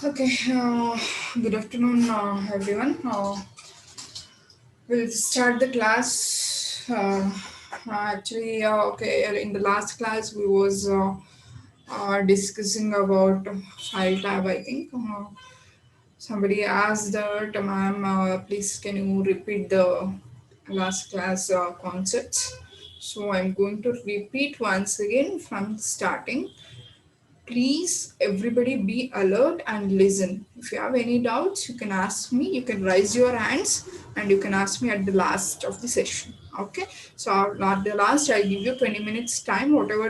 Okay, good afternoon, everyone. We'll start the class. Okay, in the last class we was discussing about file tab. I think somebody asked that, ma'am, please can you repeat the last class concepts? So I'm going to repeat once again from starting. Please, everybody be alert and listen. If you have any doubts, you can ask me. You can raise your hands and you can ask me at the last of the session. Okay. So at the last, I'll give you 20 minutes time. Whatever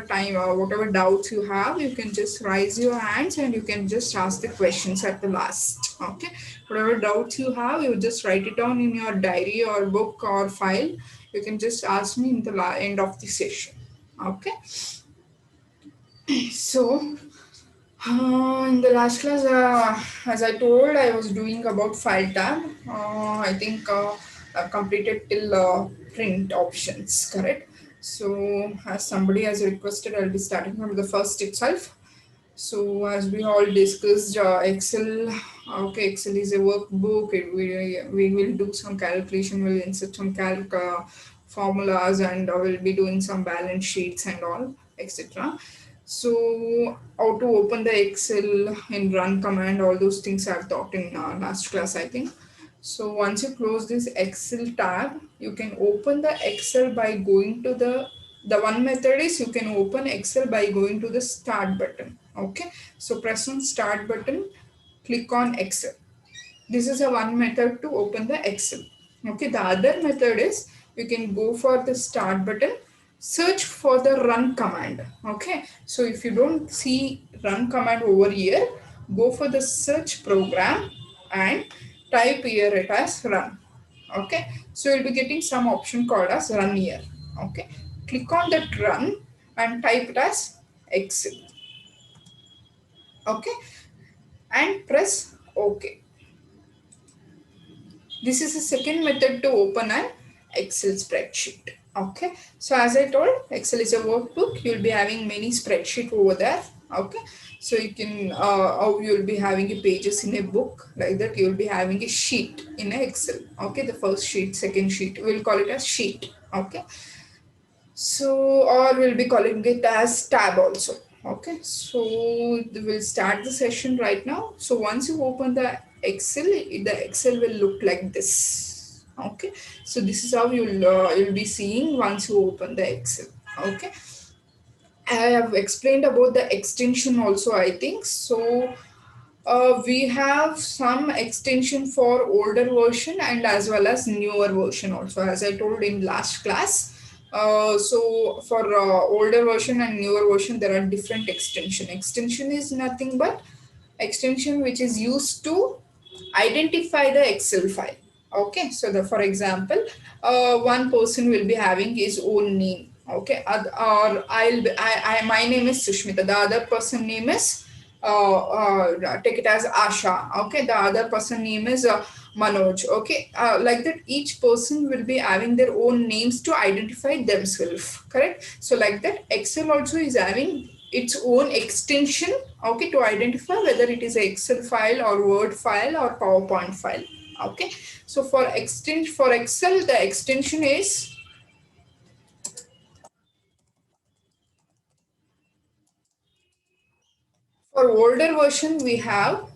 doubts you have, you can just raise your hands and you can just ask the questions at the last. Okay. Whatever doubts you have, you just write it down in your diary or book or file. You can just ask me in the end of the session. Okay. So in the last class, as I told, I was doing about file tab. I think I completed till print options, correct? So, as somebody has requested, I'll be starting from the first itself. So, as we all discussed, Excel, okay, Excel is a workbook. We will do some calculation, we'll insert some formulas, and we'll be doing some balance sheets and all, etc. So, how to open the Excel in run command, all those things I've taught in last class, I think. So, once you close this Excel tab, you can open the Excel by going to the one method is you can open Excel by going to the start button. Okay, so press on start button, click on Excel. This is a one method to open the Excel. Okay, the other method is you can go for the start button, search for the run command. Okay, so if you don't see run command over here, go for the search program and type here it as run. Okay, so you'll be getting some option called as run here. Okay, click on that run and type it as Excel. Okay, and press OK. This is a second method to open an Excel spreadsheet. Okay, so as I told, Excel is a workbook. You'll be having many spreadsheet over there. Okay, so you can how you'll be having a pages in a book like that. You'll be having a sheet in a Excel. Okay, the first sheet, second sheet, we'll call it as sheet. Okay, so or we'll be calling it as tab also. Okay, so we'll start the session right now. So once you open the Excel will look like this. Okay, so this is how you'll be seeing once you open the Excel. Okay, I have explained about the extension also, I think so. We have some extension for older version and as well as newer version also, as I told in last class. So for older version and newer version, there are different extension. Extension is nothing but extension which is used to identify the Excel file. Okay, so for example, one person will be having his own name. Okay, or my name is Sushmitha. The other person name is take it as Asha. Okay, the other person name is Manoj. Okay, like that, each person will be having their own names to identify themselves. Correct. So like that, Excel also is having its own extension, okay, to identify whether it is a Excel file or Word file or PowerPoint file. Okay, so for Excel, the extension is for older version we have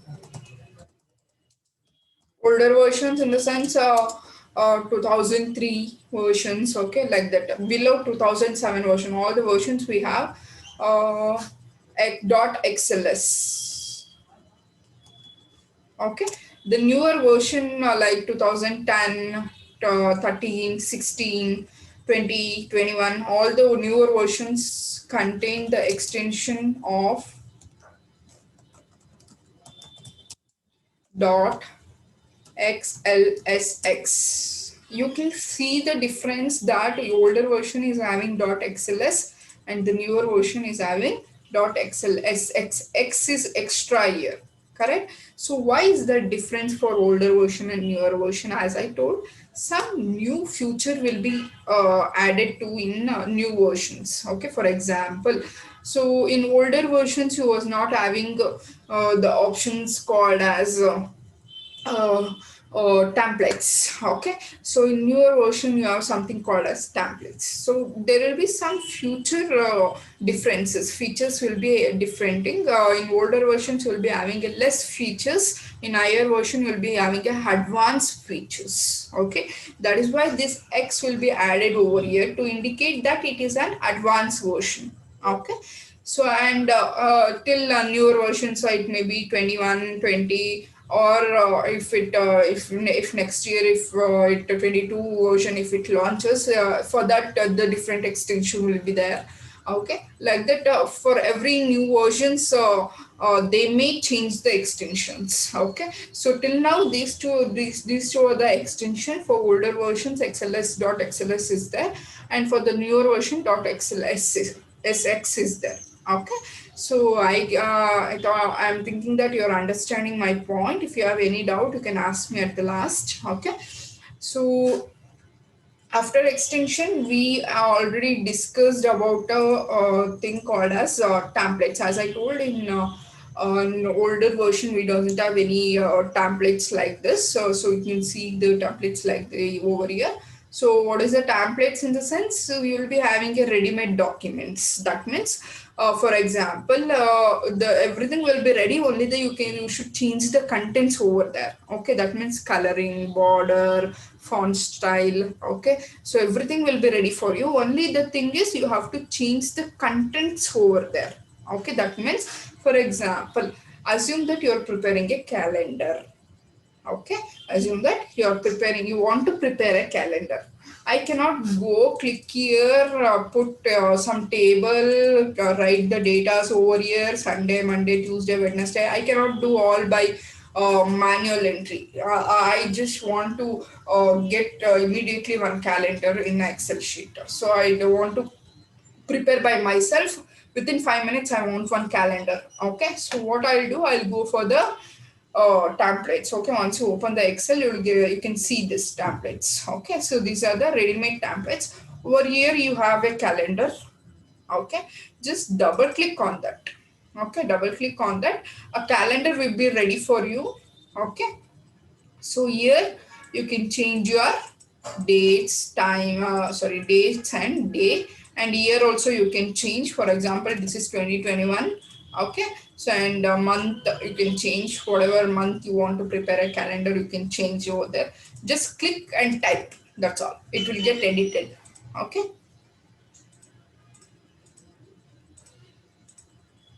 older versions in the sense 2003 versions, okay, like that. Below 2007 version, all the versions we have uh, .xls. Okay, the newer version like 2010, 13, 16, 20, 21, all the newer versions contain the extension of .xlsx. You can see the difference that the older version is having .xls and the newer version is having .xlsx. X is extra here, correct? So why is the difference for older version and newer version? As I told, some new feature will be added to in new versions. Okay, for example, so in older versions you was not having the options called as uh, templates. Okay, so in newer version you have something called as templates. So there will be some future differences, features will be differenting. In older versions you will be having a less features, in higher version you will be having a advanced features. Okay, that is why this X will be added over here to indicate that it is an advanced version. Okay, so and till newer version, so it may be 21, 20, or if next year, if it 22 version, if it launches, for that the different extension will be there. Okay, like that, for every new versions they may change the extensions. Okay, so till now these two are the extension. For older versions, xls.xls is there, and for the newer version .xls is there. Okay, so I'm thinking that you're understanding my point. If you have any doubt, you can ask me at the last. Okay, so after extension, we already discussed about a thing called as templates. As I told, in older version, we don't have any templates like this. So you can see the templates like the over here. So what is the templates in the sense? So we will be having a ready-made documents. That means, for example, the everything will be ready. Only the you should change the contents over there. Okay, that means coloring, border, font style. Okay, so everything will be ready for you. Only the thing is you have to change the contents over there. Okay, that means, for example, assume that you are preparing a calendar. Okay, assume that you want to prepare a calendar. I cannot go click here, put some table, write the datas over here, Sunday, Monday, Tuesday, Wednesday. I cannot do all by manual entry. I just want to get immediately one calendar in Excel sheet. So I don't want to prepare by myself. Within 5 minutes, I want one calendar. Okay, so what I'll do, I'll go for the templates. Okay, once you open the Excel, you can see this templates. Okay, so these are the ready-made templates. Over here, you have a calendar. Okay, just double click on that. Okay, double click on that. A calendar will be ready for you. Okay, so here you can change your dates and day, and here also you can change. For example, this is 2021. Okay, so and month you can change whatever month you want to prepare a calendar, you can change over there. Just click and type. That's all. It will get edited. Okay.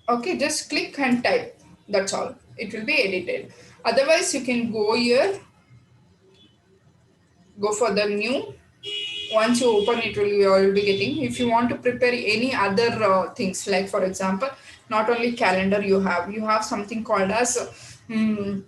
Okay, just click and type. That's all. It will be edited. Otherwise, you can go here, go for the new. Once you open it, will be getting. If you want to prepare any other things, like for example, not only calendar, you have something called as um,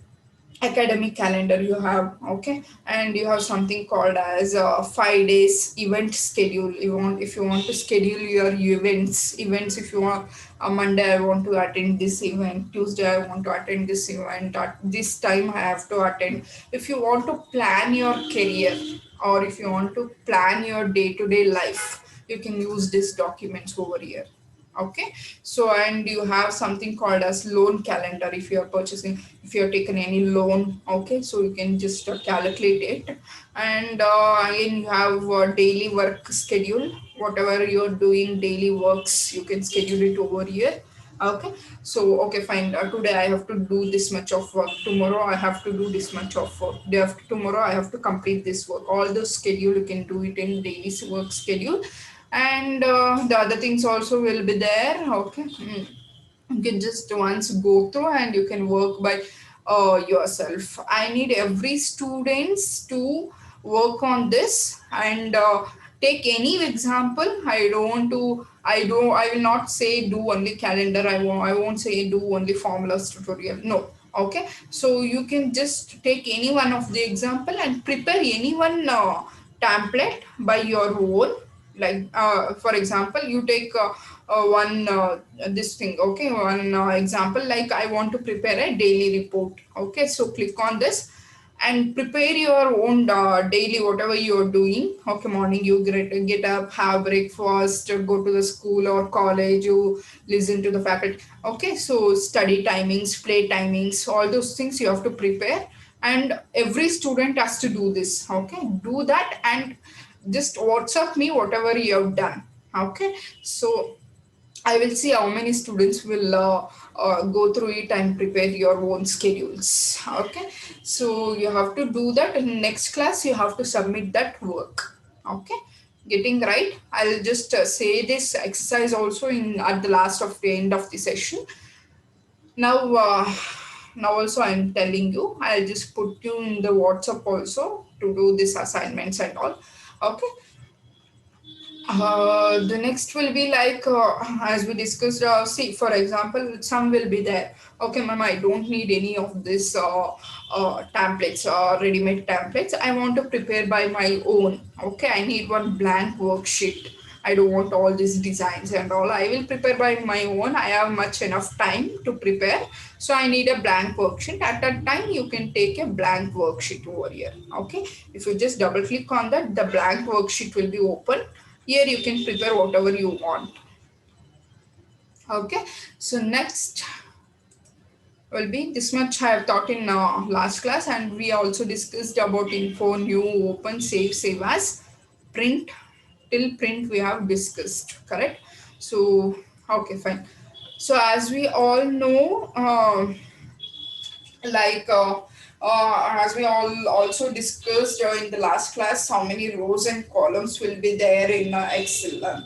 academic calendar you have. Okay, and you have something called as 5 days event schedule. If you want to schedule your events, if you want Monday I want to attend this event, Tuesday I want to attend this event, at this time I have to attend. If you want to plan your career, or if you want to plan your day-to-day life, you can use these documents over here. Okay, so and you have something called as loan calendar. If you are purchasing, if you have taken any loan, okay, so you can just calculate it. And again, you have daily work schedule. Whatever you're doing daily works, you can schedule it over here. Okay, so okay, fine, today I have to do this much of work, tomorrow I have to do this much of work, day after tomorrow I have to complete this work. All the schedule you can do it in daily work schedule. And the other things also will be there. Okay. You can just once go through and you can work by yourself. I need every students to work on this, and take any example. I will not say do only calendar. I won't say do only formulas tutorial. No. Okay, so you can just take any one of the example and prepare any one template by your own. Like for example, you take one this thing. Okay, one example, like I want to prepare a daily report. Okay, so click on this and prepare your own daily whatever you're doing. Okay, morning you get up, have breakfast, go to the school or college, you listen to the faculty. Okay, so study timings, play timings, all those things you have to prepare, and every student has to do this. Okay, do that and just WhatsApp me whatever you have done. Okay, so I will see how many students will go through it and prepare your own schedules. Okay, so you have to do that. In next class, you have to submit that work. Okay, getting right. I'll just say this exercise also in at the last of the end of the session. Now, now also I'm telling you. I'll just put you in the WhatsApp also to do this assignments and all. Okay, the next will be like, as we discussed, see, for example, some will be there. Okay, ma'am, I don't need any of this templates or ready-made templates. I want to prepare by my own. Okay, I need one blank worksheet. I don't want all these designs and all. I will prepare by my own. I have much enough time to prepare. So I need a blank worksheet. At that time, you can take a blank worksheet over here. Okay, if you just double click on that, the blank worksheet will be open. Here you can prepare whatever you want. Okay, so next will be this much I have taught in last class, and we also discussed about info, new, open, save as, print. Till print we have discussed, correct? So okay, fine. So as we all know, like as we all also discussed in the last class, how many rows and columns will be there in Excel.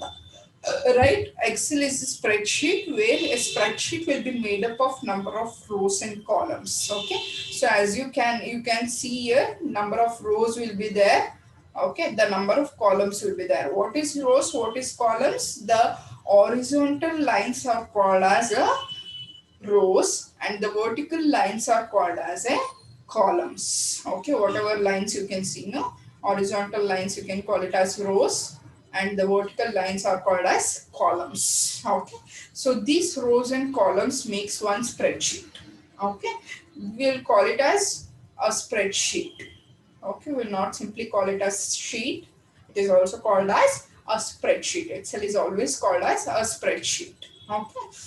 Right, Excel is a spreadsheet where a spreadsheet will be made up of number of rows and columns. Okay, so as you can see here, number of rows will be there. Okay, the number of columns will be there. What is rows, what is columns? The horizontal lines are called as a rows and the vertical lines are called as a columns. Okay, whatever lines you can see, no, horizontal lines you can call it as rows and the vertical lines are called as columns. Okay, so these rows and columns makes one spreadsheet. Okay, we'll call it as a spreadsheet. Okay, we'll not simply call it as sheet, it is also called as a spreadsheet. Excel is always called as a spreadsheet. Okay,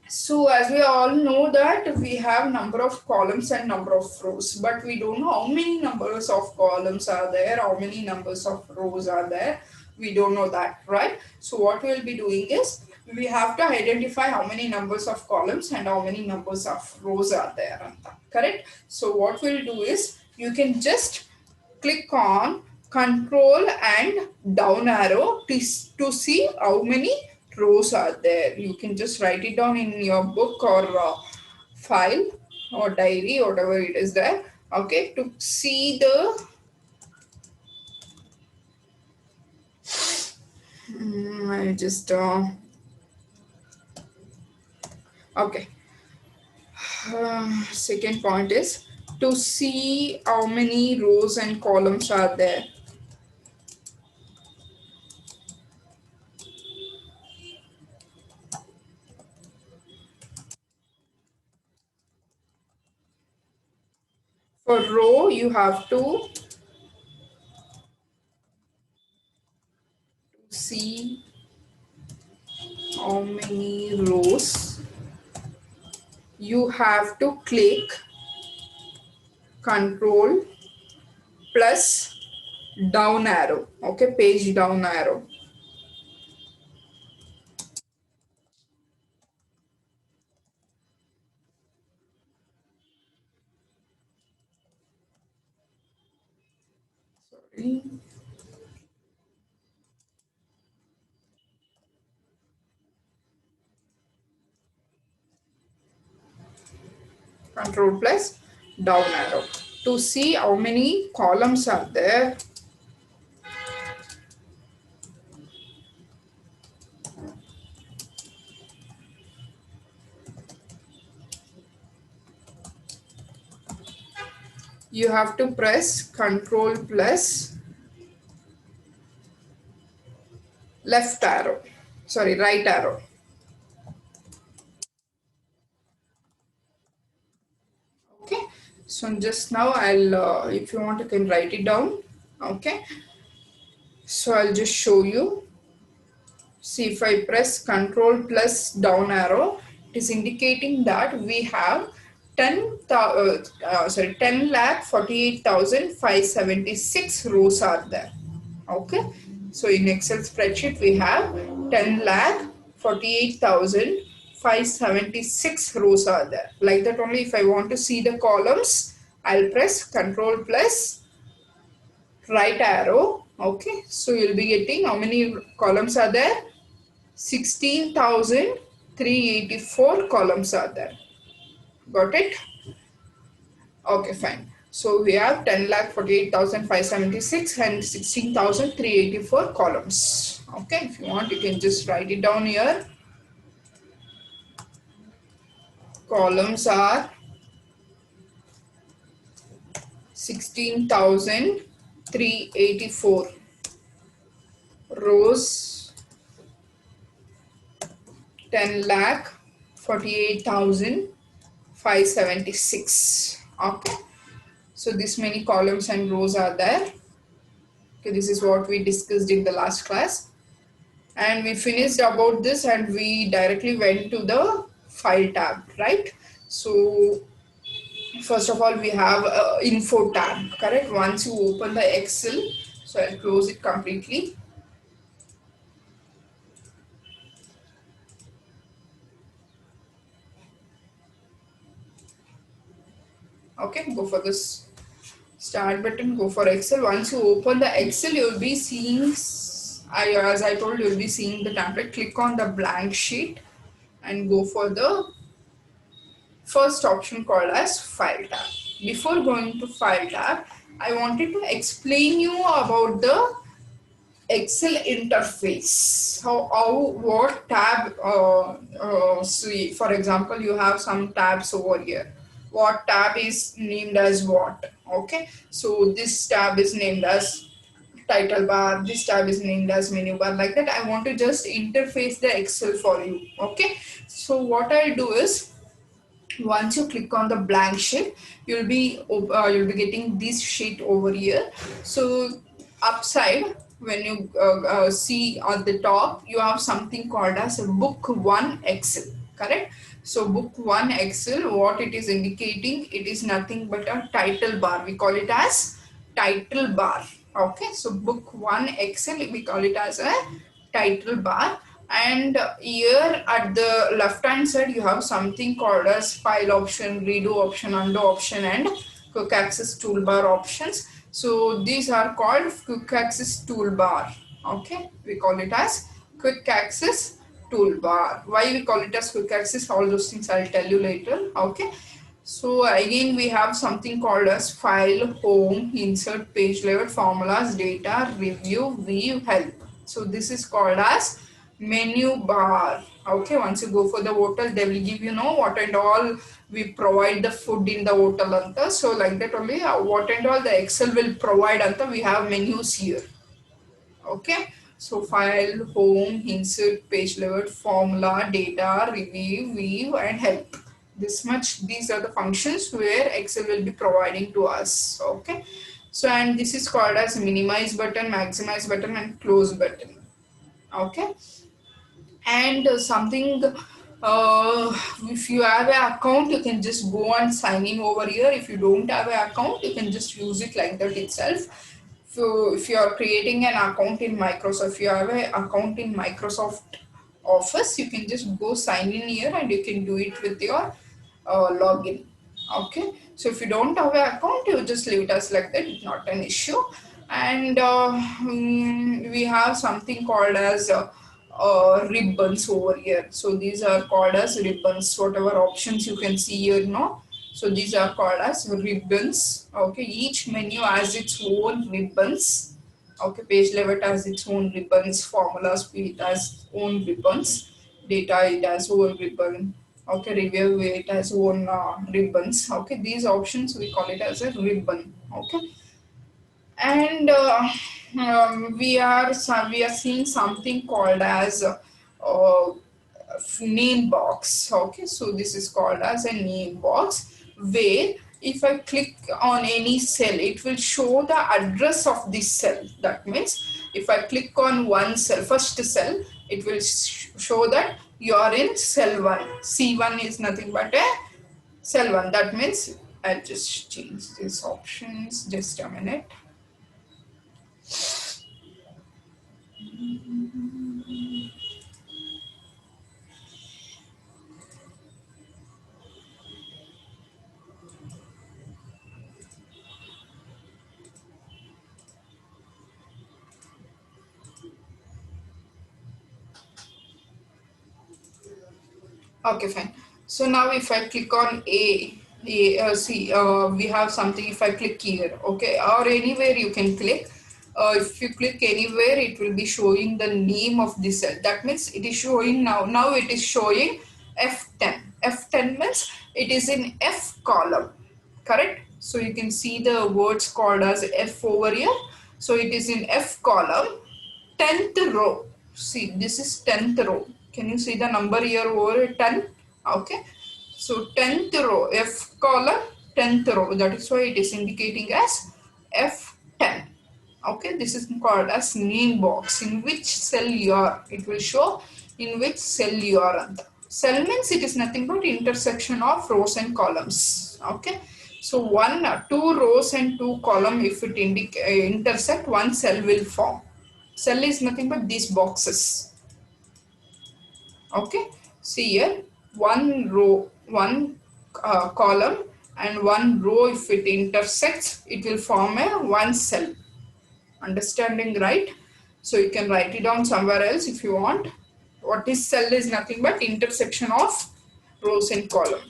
so as we all know that we have number of columns and number of rows, but we don't know how many numbers of columns are there, how many numbers of rows are there. We don't know that, right? So what we'll be doing is we have to identify how many numbers of columns and how many numbers of rows are there. Correct? So what we'll do is you can just click on control and down arrow to see how many rows are there. You can just write it down in your book or file or diary, whatever it is there. Okay, to see the I just okay. Second point is to see how many rows and columns are there. For row, you have to see how many rows. You have to click control plus down arrow. Okay, page down arrow. Sorry. Control plus down arrow. To see how many columns are there, you have to press control plus left arrow. sorry, right arrow. Okay, so just now I'll if you want you can write it down. Okay, so I'll just show you. See, if I press Control plus down arrow, it is indicating that we have 10 lakh 48,576 rows are there. Okay, so in Excel spreadsheet we have 10 lakh 48,576 rows are there. Like that only. If I want to see the columns, I'll press Control plus right arrow. Okay, so you'll be getting how many columns are there? 16,384 columns are there. Got it? Okay, fine. So we have 10,48,576 and 16,384 columns. Okay, if you want, you can just write it down here. Columns are 16,384. Rows 10 lakh 48,576. Okay, so this many columns and rows are there. Okay, this is what we discussed in the last class, and we finished about this and we directly went to the file tab, right? So first of all we have info tab, correct? Once you open the Excel, so I'll close it completely. Okay, go for this start button, go for Excel. Once you open the Excel, you'll be seeing, as I told, you'll be seeing the template. Click on the blank sheet and go for the first option called as file tab. Before going to file tab, I wanted to explain you about the Excel interface. What tab, see, for example, you have some tabs over here. What tab is named as what? Okay, so this tab is named as title bar, this tab is named as menu bar, like that. I want to just interface the Excel for you. Okay, so what I'll do is, once you click on the blank sheet, you'll be getting this sheet over here. So upside, when you see on the top, you have something called as a book 1 Excel, correct? So book 1 Excel, what it is indicating, it is nothing but a title bar. We call it as title bar. Okay, so book 1 Excel, we call it as a title bar. And here at the left hand side, you have something called as file option, redo option, undo option, and quick access toolbar options. So these are called quick access toolbar. Okay, we call it as quick access toolbar. Why we call it as quick access, all those things I'll tell you later. Okay, so again we have something called as file, home, insert, page layout, formulas, data, review, view, help. So this is called as menu bar. Okay, once you go for the hotel, they will give you know what and all we provide the food in the hotel anta. So like that only what and all the Excel will provide anta, we have menus here. Okay, so file, home, insert, page layout, formula, data, review, view, and help. This much, these are the functions where Excel will be providing to us. Okay, so and this is called as minimize button, maximize button, and close button. Okay, and something, if you have an account, you can just go and sign in over here. If you don't have an account, you can just use it like that itself. So if you are creating an account in Microsoft, if you have an account in Microsoft Office, you can just go sign in here and you can do it with your login. Okay, so if you don't have an account, you just leave it as like that, it's not an issue. And we have something called as ribbons over here. So these are called as ribbons, whatever options you can see here now. So these are called as ribbons. Okay, each menu has its own ribbons. Okay, page layout has its own ribbons, formulas it has own ribbons, data it has own ribbon. Okay, review it has own ribbons. Okay, these options we call it as a ribbon. Okay, and we are seeing something called as uh, name box. Okay, so this is called as a name box, where if I click on any cell, it will show the address of this cell. That means if I click on one cell, first cell, it will show that you are in cell 1. C1 is nothing but a cell 1. That means I'll just change these options, just a minute. Okay, fine. So now if I click on we have something. If I click here, okay, or anywhere you can click. If you click anywhere, it will be showing the name of the cell. That means it is showing now. Now it is showing F10. F10 means it is in F column, correct? So you can see the words called as F over here. So it is in F column, 10th row. See, this is 10th row. Can you see the number here over 10? Okay. So 10th row, F column, 10th row. That is why it is indicating as F10. Okay, this is called as name box. In which cell you are, it will show in which cell you are under. Cell means it is nothing but intersection of rows and columns. Okay, so two rows and two column, if it intersect, one cell will form. Cell is nothing but these boxes. Okay, see here, one row, one column and one row, if it intersects, it will form a one cell. Understanding, right? So you can write it down somewhere else if you want. What is cell is nothing but intersection of rows and column.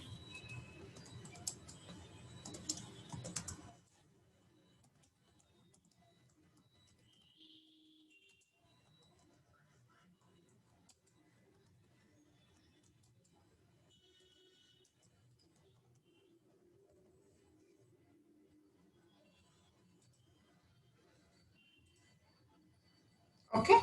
Okay,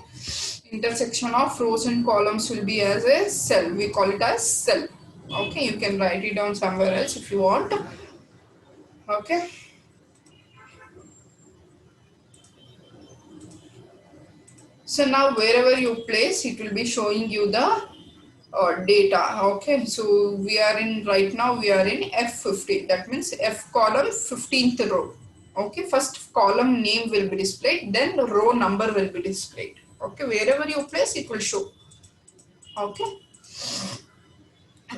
intersection of rows and columns will be as a cell. We call it as cell. Okay, you can write it down somewhere else if you want. Okay, so now wherever you place, it will be showing you the data. Okay, so we are in, right now we are in F15. That means F column, 15th row. Okay, first column name will be displayed, then the row number will be displayed. Okay, wherever you place, it will show. Okay,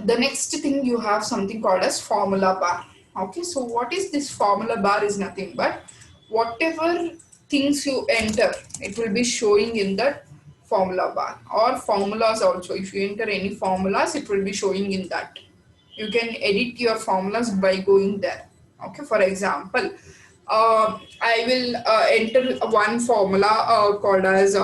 the next thing, you have something called as formula bar. Okay, so what is this formula bar? Is nothing but whatever things you enter, it will be showing in that formula bar, or formulas also. If you enter any formulas, it will be showing in that. You can edit your formulas by going there. Okay, for example, I will enter one formula called as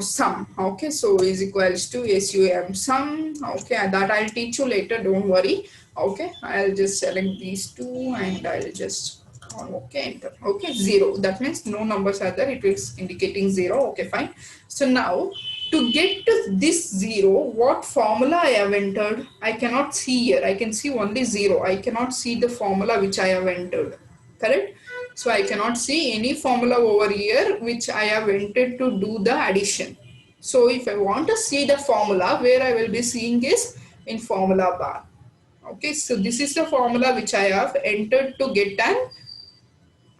sum. Okay, so is equals to SUM sum. Okay, that I'll teach you later, don't worry. Okay, I'll just select these two and I'll just okay, enter. Okay, 0, that means no numbers are there, it is indicating 0. Okay, fine. So now to get to this 0, what formula I have entered, I cannot see here. I can see only 0. I cannot see the formula which I have entered. Correct? So I cannot see any formula over here which I have entered to do the addition. So if I want to see the formula, where I will be seeing is in formula bar. Okay, so this is the formula which I have entered to get an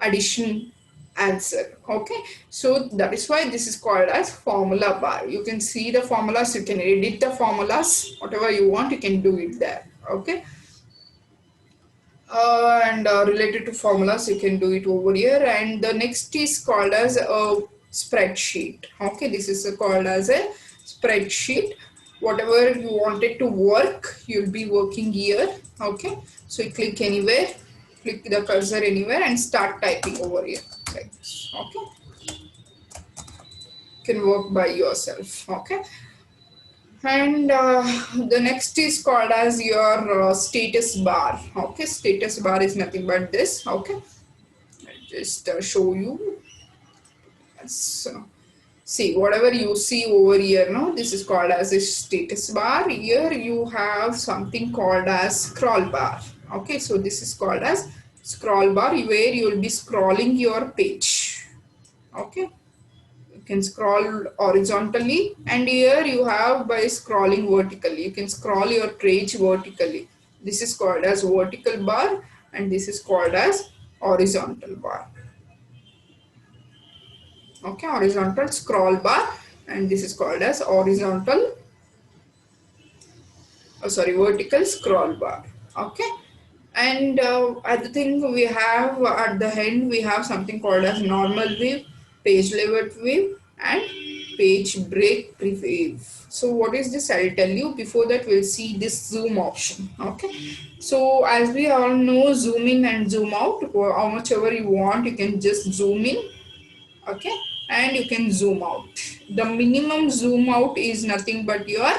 addition answer. Okay, so that is why this is called as formula bar. You can see the formulas, you can edit the formulas, whatever you want, you can do it there. Okay, and related to formulas, you can do it over here. And the next is called as a spreadsheet. Okay, this is called as a spreadsheet. Whatever you wanted to work, you'll be working here. Okay, so you click anywhere, click the cursor anywhere and start typing over here like this. Okay, you can work by yourself. Okay, and the next is called as your status bar. Okay, status bar is nothing but this. Okay, I'll just show you. So See, whatever you see over here, no, this is called as a status bar. Here you have something called as scroll bar. Okay, so this is called as scroll bar, where you will be scrolling your page. Okay, you can scroll horizontally, and here you have by scrolling vertically. You can scroll your page vertically. This is called as vertical bar, and this is called as horizontal bar. Okay, horizontal scroll bar, and this is called as horizontal, vertical scroll bar. Okay, and other thing we have at the end, we have something called as normal view, page layout view, and page break preview. So what is this? I'll tell you. Before that, we'll see this zoom option. Okay, so as we all know, zoom in and zoom out, or how much ever you want, you can just zoom in. Okay, and you can zoom out. The minimum zoom out is nothing but your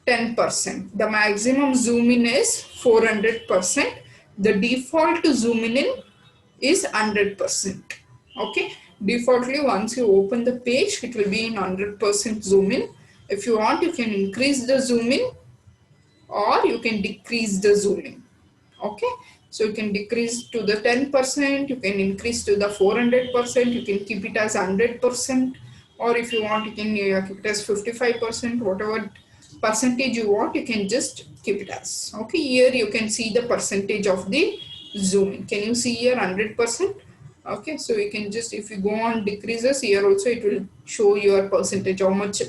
10%. The maximum zoom in is 400%. The default zoom in is 100%. Okay, defaultly once you open the page, it will be in 100% zoom in. If you want, you can increase the zoom in, or you can decrease the zoom in. Okay, so you can decrease to the 10%, you can increase to the 400%, you can keep it as 100%, or if you want, you can keep it as 55%. Whatever percentage you want, you can just keep it as. Okay, here you can see the percentage of the zoom in. Can you see here 100%? Okay, so you can just, if you go on decreases, here also it will show your percentage, how much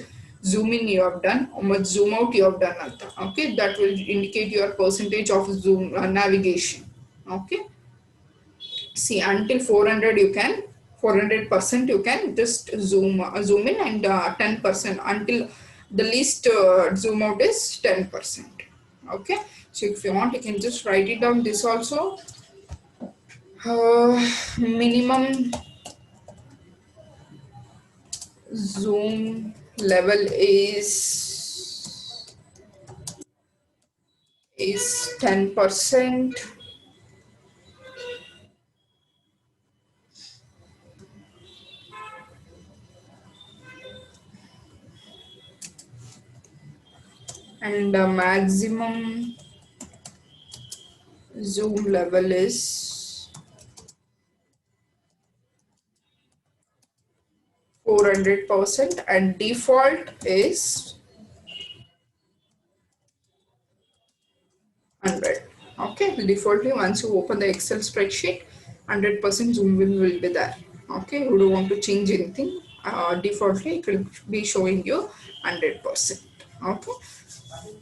zoom in you have done, how much zoom out you have done. Okay, that will indicate your percentage of zoom navigation. Okay, see, until 400 you can, 400% you can just zoom in, and 10% until the least zoom out is 10%. Okay, so if you want, you can just write it down, this also. Minimum zoom level is 10%, and the maximum zoom level is 400%, and default is 100. Okay, defaultly once you open the Excel spreadsheet, 100% zoom in will be there. Okay, you don't want to change anything. Defaultly it will be showing you 100%. Okay,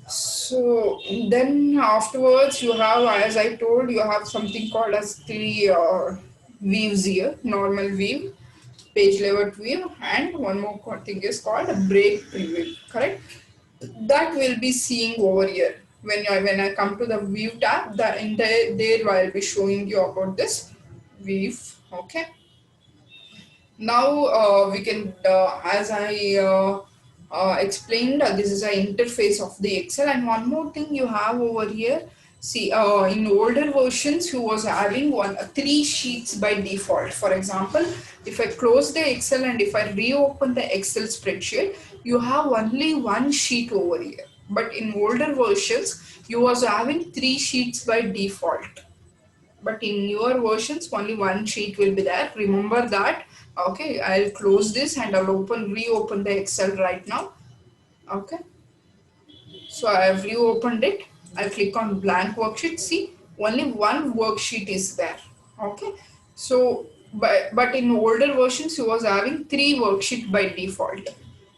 so then afterwards you have, as I told, you have something called as three views here: normal view, page layout view, and one more thing is called a break preview. Correct? That will be seeing over here. When I come to the view tab, there I'll be showing you about this view. Okay. Now we can, as I explained, this is an interface of the Excel. And one more thing you have over here. See, in older versions, you was having three sheets by default. For example, if I close the Excel and if I reopen the Excel spreadsheet, you have only one sheet over here. But in older versions, you was having three sheets by default. But in newer versions, only one sheet will be there. Remember that. Okay, I'll close this and I'll reopen the Excel right now. Okay, so I have reopened it. I'll click on blank worksheet. See, only one worksheet is there. Okay, so but in older versions you was having three worksheets by default.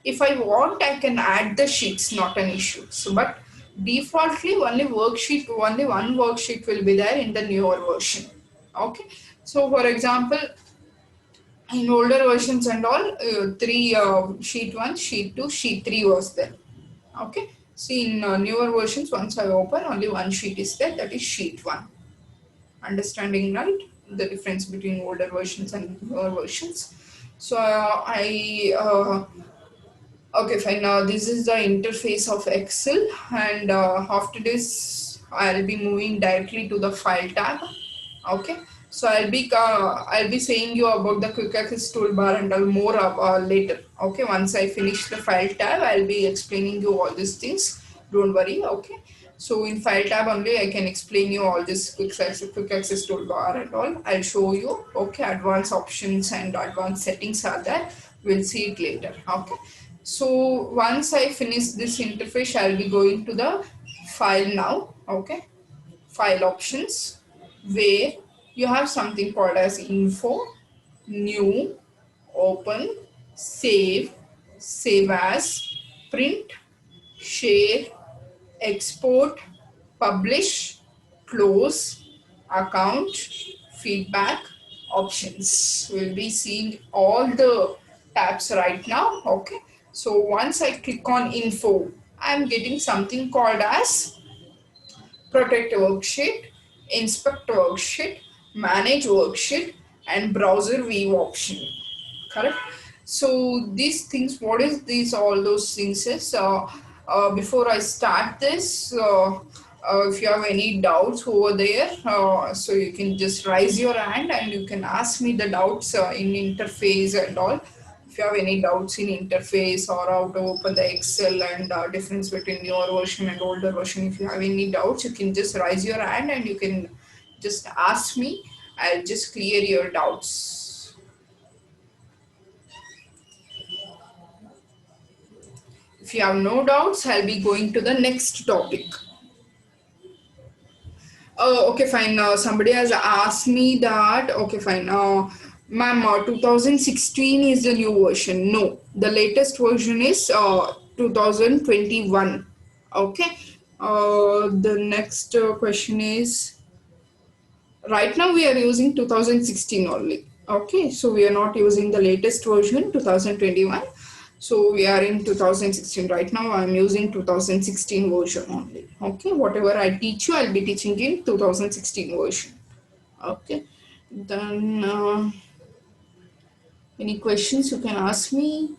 If I want, I can add the sheets, not an issue. So but defaultly only one worksheet will be there in the newer version. Okay, so for example, in older versions and all, three sheet 1, sheet 2, sheet 3 was there. Okay, see, in newer versions, once I open, only one sheet is there, that is sheet 1. Understanding, right, the difference between older versions and newer versions. So okay, fine. Now this is the interface of Excel, and after this I'll be moving directly to the file tab. Okay, So I'll be saying you about the quick access toolbar and all more later. Okay, once I finish the file tab, I'll be explaining you all these things. Don't worry. Okay. So in file tab only I can explain you all this quick access toolbar and all. I'll show you. Okay, advanced options and advanced settings are there. We'll see it later. Okay. So once I finish this interface, I'll be going to the file now. Okay, file options, where you have something called as info, new, open, save, save as, print, share, export, publish, close, account, feedback, options. We'll be seeing all the tabs right now. Okay, so once I click on info, I'm getting something called as protect worksheet, inspect worksheet, manage worksheet, and browser view option. Correct. So these things, what is these? All those things is before I start this. If you have any doubts over there, so you can just raise your hand and you can ask me the doubts in interface and all. If you have any doubts in interface or how to open the Excel and difference between your version and older version, if you have any doubts, you can just raise your hand and you can just ask me. I'll just clear your doubts. If you have no doubts, I'll be going to the next topic. Oh, okay, fine. Somebody has asked me that. Okay, fine. Ma'am, 2016 is the new version. No, the latest version is 2021. Okay. The next question is, right now we are using 2016 only. Okay, so we are not using the latest version 2021. So we are in 2016 right now. I'm using 2016 version only. Okay, whatever I teach you, I'll be teaching in 2016 version. Okay, then any questions you can ask me.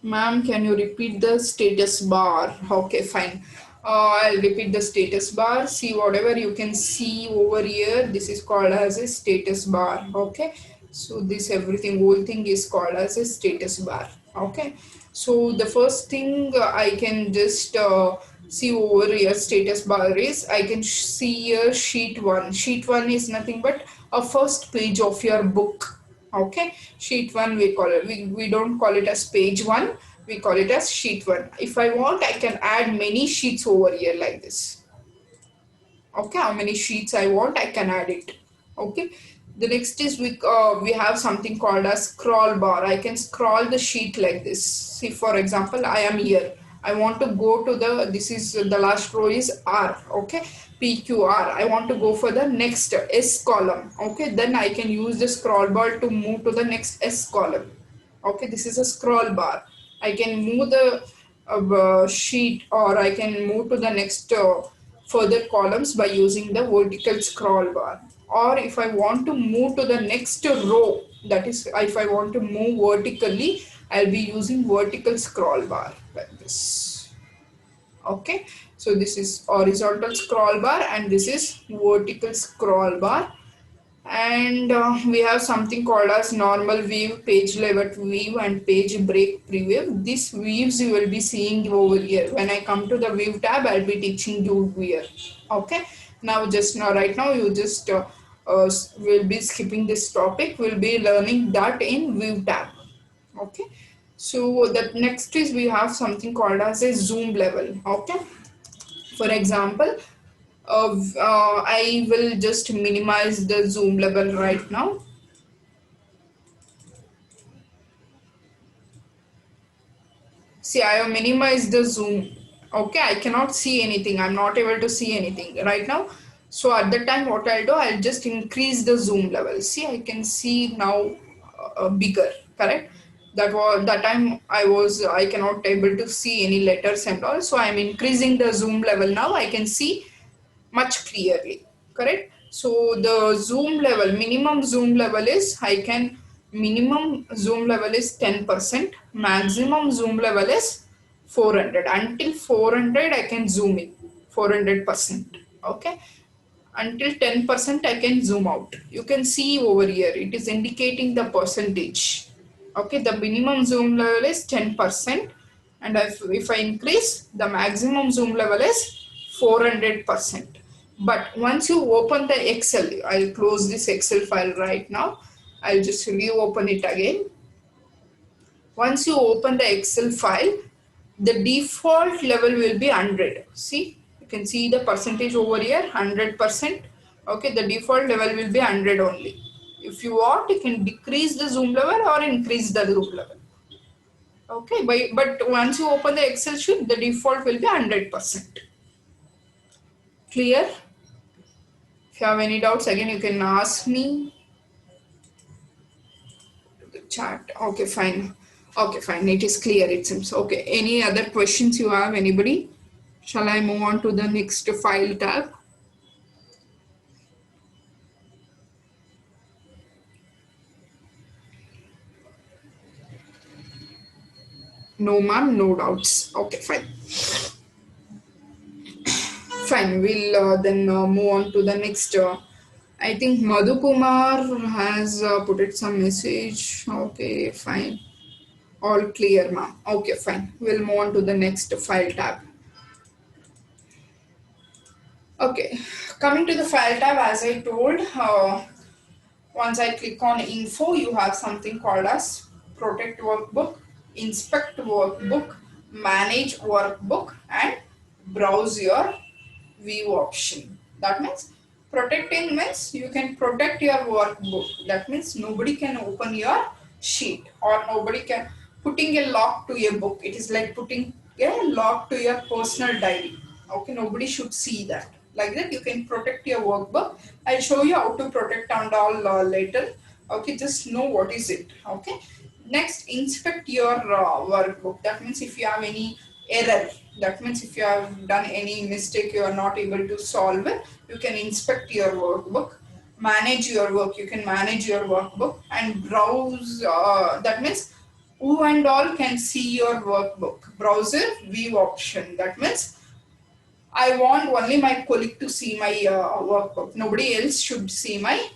Ma'am, can you repeat the status bar? Okay, fine. I'll repeat the status bar. See, whatever you can see over here, this is called as a status bar. Okay, so this everything, whole thing is called as a status bar. Okay, so the first thing I can just see over here status bar is, I can see here sheet 1. Sheet 1 is nothing but a first page of your book. Okay, sheet 1 we call it, we don't call it as page 1, we call it as sheet 1. If I want, I can add many sheets over here like this. Okay, how many sheets I want, I can add it. Okay, the next is we have something called as scroll bar. I can scroll the sheet like this. See, for example, I am here, I want to go to the, this is the last row is R. Okay, PQR, I want to go for the next S column. Okay, then I can use the scroll bar to move to the next S column. Okay, this is a scroll bar. I can move the sheet, or I can move to the next further columns by using the vertical scroll bar. Or if I want to move to the next row, that is if I want to move vertically, I'll be using vertical scroll bar like this. Okay, so this is horizontal scroll bar and this is vertical scroll bar. And we have something called as normal view, page layout view, and page break preview. These views you will be seeing over here. When I come to the view tab, I'll be teaching you here. Okay, now just now right now you just will be skipping this topic. We'll be learning that in view tab. Okay, so that next is we have something called as a zoom level. Okay, for example, I will just minimize the zoom level right now. See, I have minimized the zoom. Okay, I cannot see anything. I'm not able to see anything right now. So at the time, what I'll do, I'll just increase the zoom level. See, I can see now bigger. Correct. That was that time I cannot able to see any letters and all. So I'm increasing the zoom level now. I can see much clearly. Correct. So the zoom level, minimum zoom level is, I can, minimum zoom level is 10%, maximum zoom level is 400. Until 400 I can zoom in 400%. Okay, until 10% I can zoom out. You can see over here it is indicating the percentage. Okay, the minimum zoom level is 10%, and if I increase, the maximum zoom level is 400%. But once you open the Excel, I'll close this Excel file right now. I'll just reopen it again. Once you open the Excel file, the default level will be 100. See, you can see the percentage over here, 100%. Okay, the default level will be 100 only. If you want, you can decrease the zoom level or increase the zoom level. Okay, but once you open the Excel sheet, the default will be 100%. Clear? If you have any doubts, again you can ask me. The chat. Okay, fine. Okay, fine. It is clear, it seems. Okay, any other questions you have, anybody? Shall I move on to the next file tab? No, ma'am, no doubts. Okay, fine. Fine, we'll then move on to the next. I think Madhu Kumar has put it some message. Okay, fine. All clear, ma'am. Okay, fine. We'll move on to the next file tab. Okay, coming to the file tab, as I told, once I click on info, you have something called as protect workbook, inspect workbook, manage workbook, and browse your view option. That means protecting means you can protect your workbook. That means nobody can open your sheet or nobody can putting a lock to your book. It is like putting a lock to your personal diary. Okay, nobody should see that. Like that, you can protect your workbook. I'll show you how to protect and all later. Okay, just know what is it. Okay. Next, inspect your workbook. That means if you have any error, that means if you have done any mistake, you are not able to solve it, you can inspect your workbook. Manage your work, you can manage your workbook. And browse, that means who and all can see your workbook. Browser view option, that means I want only my colleague to see my workbook. Nobody else should see my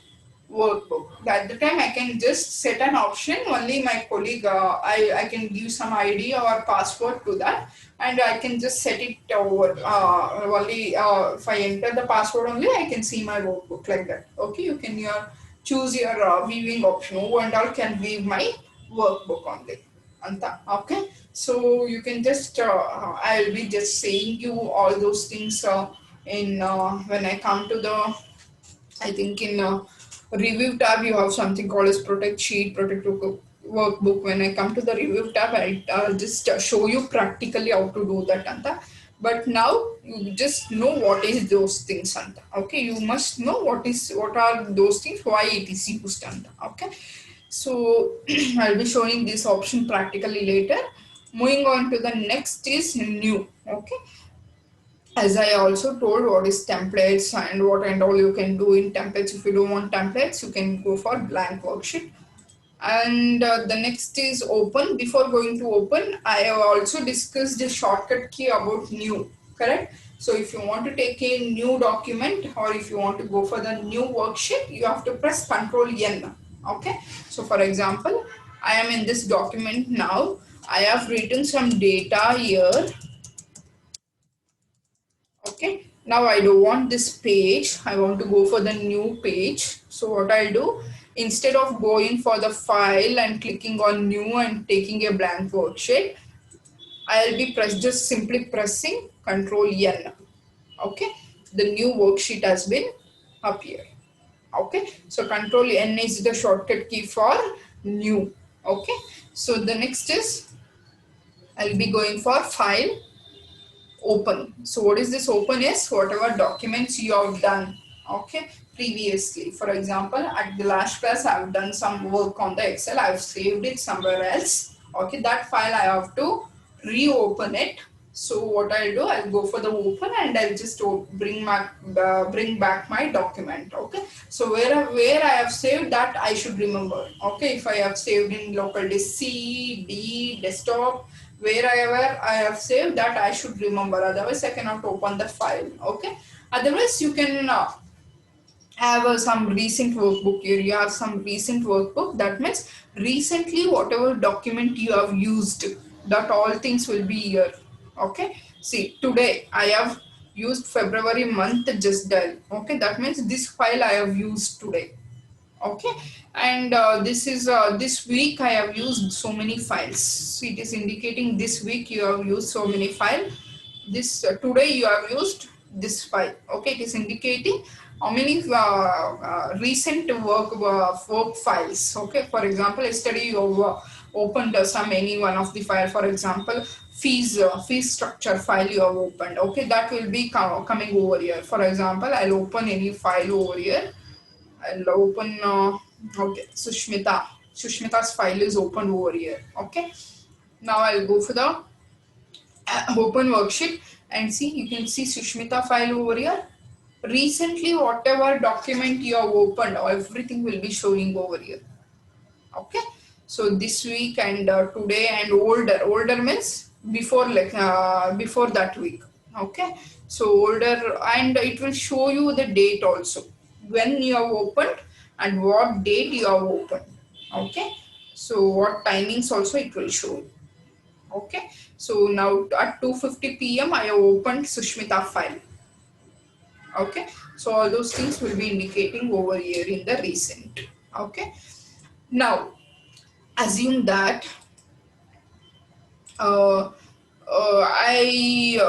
workbook. At the time I can just set an option, only my colleague, I can give some ID or password to that, and I can just set it over. Only if I enter the password only, I can see my workbook like that. Okay, you can choose your viewing option. Who and all can view my workbook only. Anta, okay, so you can just I'll be just saying you all those things in when I come to the, I think in review tab you have something called as protect sheet, protect workbook. When I come to the review tab, I'll just show you practically how to do that, Anta. But now you just know what is those things, Anta. Okay, you must know what are those things, why it is used, Anta. Okay, so I'll be showing this option practically later. Moving on to the next is new. Okay, as I also told what is templates and what and all you can do in templates. If you don't want templates, you can go for blank worksheet. And the next is open. Before going to open, I have also discussed the shortcut key about new, correct? So if you want to take a new document or if you want to go for the new worksheet, you have to press Ctrl N. Okay, so for example, I am in this document now. I have written some data here. Okay, now I don't want this page, I want to go for the new page. So what I'll do, instead of going for the file and clicking on new and taking a blank worksheet, I'll be just simply pressing Control N. Okay, the new worksheet has been appeared. Okay, so Control N is the shortcut key for new. Okay, so the next is I'll be going for file, open. So what is this open is whatever documents you have done, okay, previously. For example, at the last class I have done some work on the Excel, I have saved it somewhere else. Okay, that file I have to reopen it. So what I'll do, I'll go for the open and I'll just bring back my document. Okay, so where I have saved that I should remember. Okay, if I have saved in local disk C, D, desktop, wherever I have saved that I should remember, otherwise I cannot open the file. Okay, otherwise you can have some recent workbook here. You have some recent workbook. That means recently whatever document you have used, that all things will be here. Okay. See, today I have used February month just dial. Okay. That means this file I have used today. Okay. And this is this week I have used so many files. So it is indicating this week you have used so many files. This today you have used this file. Okay, it is indicating how many recent work files. Okay, for example, yesterday you opened some any one of the file. For example, fees structure file you have opened. Okay, that will be coming over here. For example, I'll open any file over here. I'll open okay, Sushmitha's file is open over here. Okay, now I'll go for the open worksheet and see, you can see Sushmitha file over here. Recently whatever document you have opened, everything will be showing over here. Okay, so this week and today and older means before, like before that week. Okay, so older, and it will show you the date also, when you have opened and what date you have opened. Okay, so what timings also it will show you. Okay, so now at 2:50 p.m. I have opened Sushmitha file. Okay, so all those things will be indicating over here in the recent. Okay, now assume that uh, I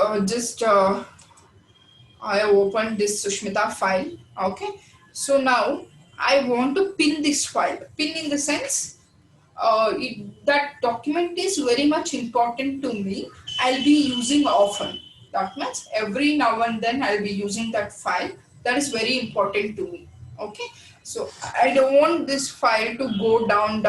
have opened this Sushmitha file. Okay, so now I want to pin this file. Pin in the sense, that document is very much important to me. I'll be using often. That means every now and then I'll be using that file. That is very important to me. Okay, so I don't want this file to go down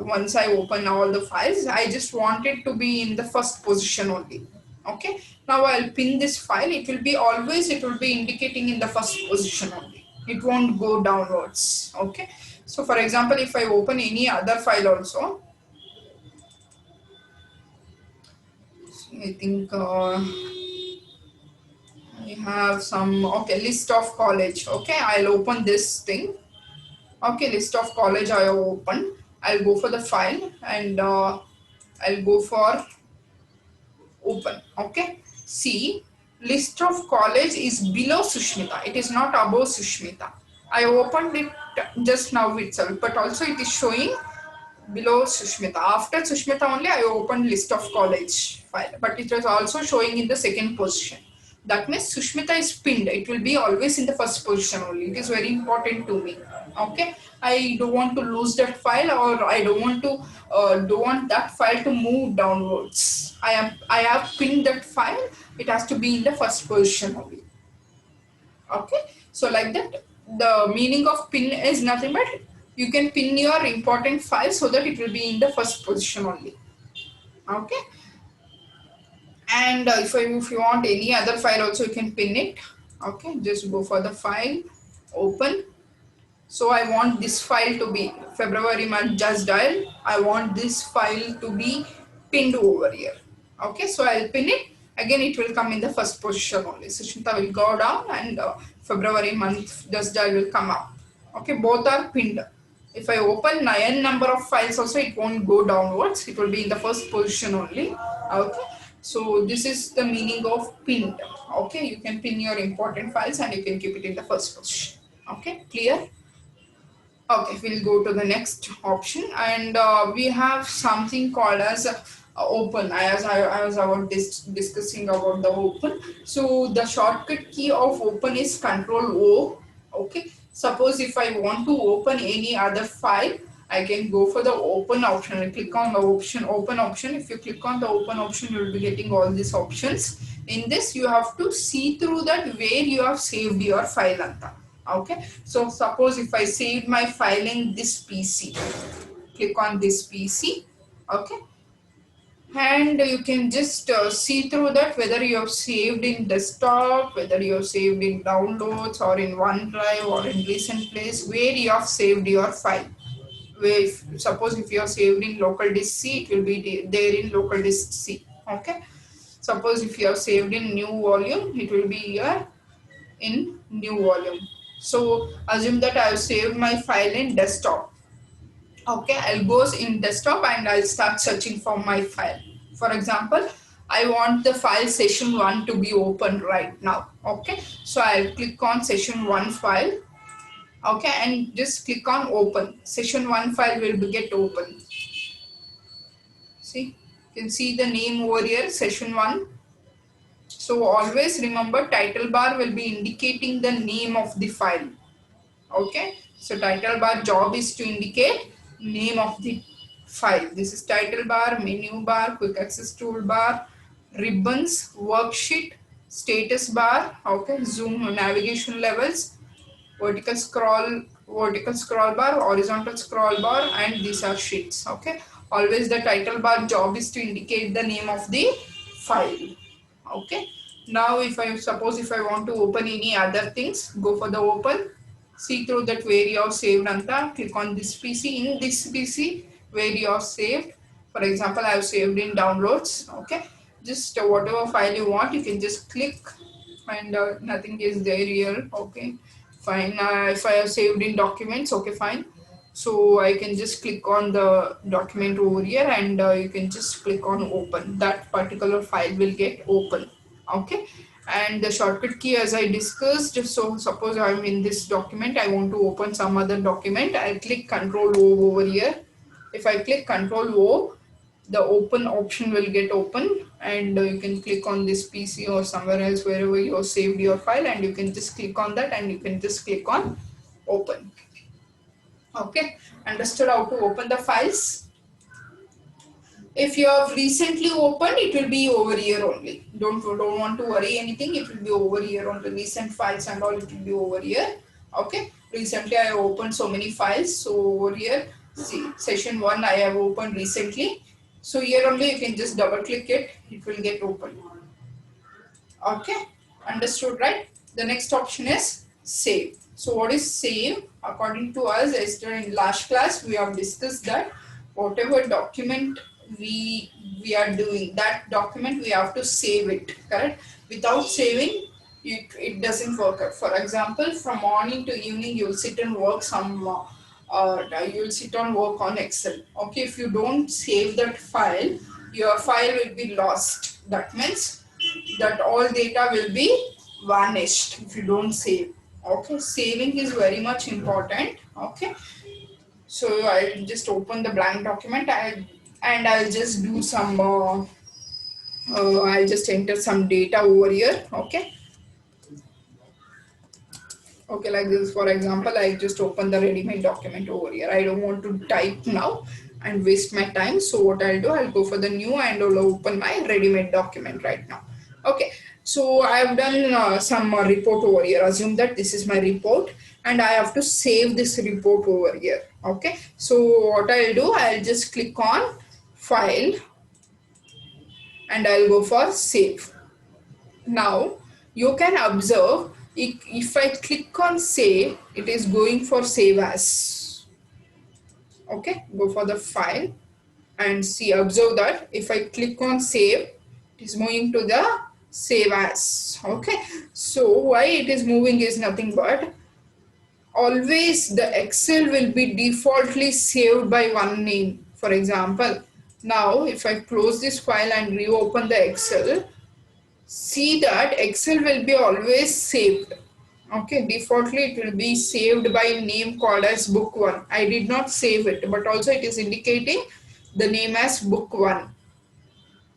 once I open all the files. I just want it to be in the first position only. Okay, now I'll pin this file. It will be always, it will be indicating in the first position only. It won't go downwards. Okay, so for example, if I open any other file also, I think I have some, okay, list of college. Okay, I'll open this thing. Okay, list of college I have opened. I'll go for the file and I'll go for open. Okay, see, list of college is below Sushmitha. It is not above Sushmitha. I opened it just now itself, but also it is showing below Sushmitha. After Sushmitha only I opened list of college file, but it was also showing in the second position. That means Sushmitha is pinned. It will be always in the first position only. It is very important to me. Okay, I don't want to lose that file, or I don't want that file to move downwards. I have pinned that file. It has to be in the first position only. Okay, so like that, the meaning of pin is nothing but you can pin your important file so that it will be in the first position only. Okay, and if you want any other file also, you can pin it. Okay, just go for the file, open. So I want this file to be February month just dial. I want this file to be pinned over here. Okay, so I'll pin it. Again, it will come in the first position only. Sushmitha will go down and February month just dial will come up. Okay, both are pinned. If I open n number of files also, it won't go downwards. It will be in the first position only. Okay, so this is the meaning of pinned. Okay, you can pin your important files and you can keep it in the first position. Okay, clear? Okay, we'll go to the next option, and we have something called as open. As I was about discussing about the open. So the shortcut key of open is Control O. Okay. Suppose if I want to open any other file, I can go for the open option. I click on the option, open option. If you click on the open option, you will be getting all these options. In this, you have to see through that where you have saved your file. Okay, so suppose if I saved my file in this PC, click on this PC. Okay, and you can just see through that whether you have saved in desktop, whether you have saved in downloads or in OneDrive or in recent place, where you have saved your file. Where suppose if you have saved in local disk C, it will be there in local disk C. Okay, suppose if you have saved in new volume, it will be here in new volume. So assume that I have saved my file in desktop. Okay, I'll go in desktop and I'll start searching for my file. For example, I want the file session 1 to be opened right now. Okay, so I'll click on session 1 file. Okay, and just click on open. Session 1 file will get open. See, you can see the name over here, session 1. So always remember, title bar will be indicating the name of the file. Okay, so title bar job is to indicate name of the file. This is title bar, menu bar, quick access toolbar, ribbons, worksheet, status bar. Okay, zoom, navigation levels, vertical scroll bar, horizontal scroll bar, and these are sheets. Okay, always the title bar job is to indicate the name of the file. Okay, now if I want to open any other things, go for the open, see through that where you have saved anta, click on this PC. In this PC where you have saved, for example, I have saved in downloads. Okay, just whatever file you want, you can just click, and nothing is there here. Okay, fine. If I have saved in documents, okay, fine. So I can just click on the document over here, and you can just click on open. That particular file will get open. Okay, and the shortcut key, as I discussed, so suppose I'm in this document, I want to open some other document, I'll click Control O over here. If I click Control O, the open option will get open, and you can click on this PC or somewhere else wherever you have saved your file, and you can just click on that, and you can just click on open. Okay, understood how to open the files? If you have recently opened, it will be over here only. Don't want to worry anything. It will be over here on the recent files and all. It will be over here. Okay. Recently, I have opened so many files. So over here, see session 1 I have opened recently. So here only you can just double click it. It will get open. Okay. Understood, right? The next option is save. So what is save? According to us, yesterday in last class, we have discussed that whatever document we are doing, that document we have to save it, correct? Without saving it doesn't work. For example, from morning to evening you'll sit and work you'll sit and work on Excel. Okay, if you don't save that file, your file will be lost. That means that all data will be vanished if you don't save. Okay, saving is very much important. Okay, so I'll just open the blank document, and I'll just do some I'll just enter some data over here. Okay, like this. For example, I just open the ready-made document over here. I don't want to type now and waste my time, so what I'll do, I'll go for the new, and I'll open my ready-made document right now. Okay, so I've done some report over here. Assume that this is my report, and I have to save this report over here. Okay, so what I'll do, I'll just click on file, and I'll go for save. Now you can observe, if I click on save, it is going for save as. Okay, go for the file and see, observe that if I click on save, it is moving to the save as. Okay, so why it is moving is nothing but, always the Excel will be defaultly saved by one name. For example, now if I close this file and reopen the Excel, see that Excel will be always saved. Okay, defaultly it will be saved by name called as book 1. I did not save it, but also it is indicating the name as book 1.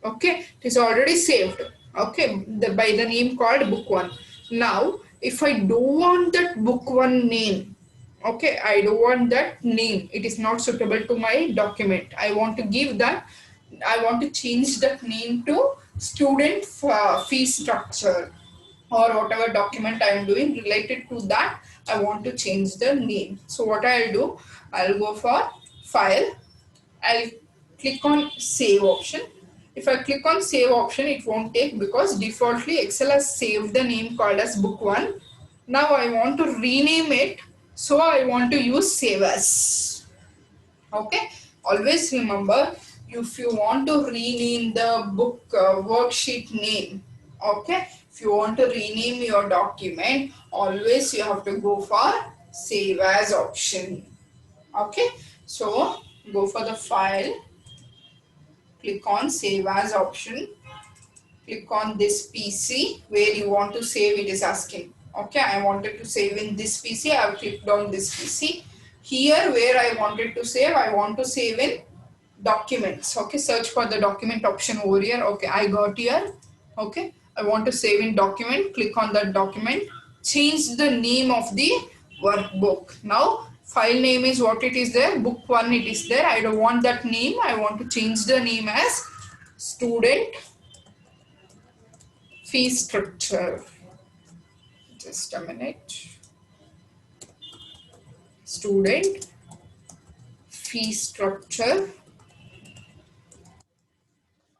Okay, it is already saved. Okay, by the name called book 1. Now if I don't want that book 1 name, okay, I don't want that name, it is not suitable to my document, I want to give that, I want to change that name to student fee structure, or whatever document I am doing related to that, I want to change the name. So what I'll do, I'll go for file, I'll click on save option. If I click on save option, it won't take, because defaultly Excel has saved the name called as book 1. Now I want to rename it, so I want to use save as. Okay, always remember, if you want to rename the book worksheet name, Okay, if you want to rename your document, always you have to go for save as option. Okay, so go for the file, click on save as option, click on this PC where you want to save. It is asking, okay, I wanted to save in this PC. I have clicked on this PC. Here where I wanted to save, I want to save in documents. Okay, search for the document option over here. Okay, I got here. Okay, I want to save in document. Click on that document, change the name of the workbook. Now file name is what it is there, book 1 it is there. I don't want that name. I want to change the name as student fee structure. Just a minute. Student fee structure.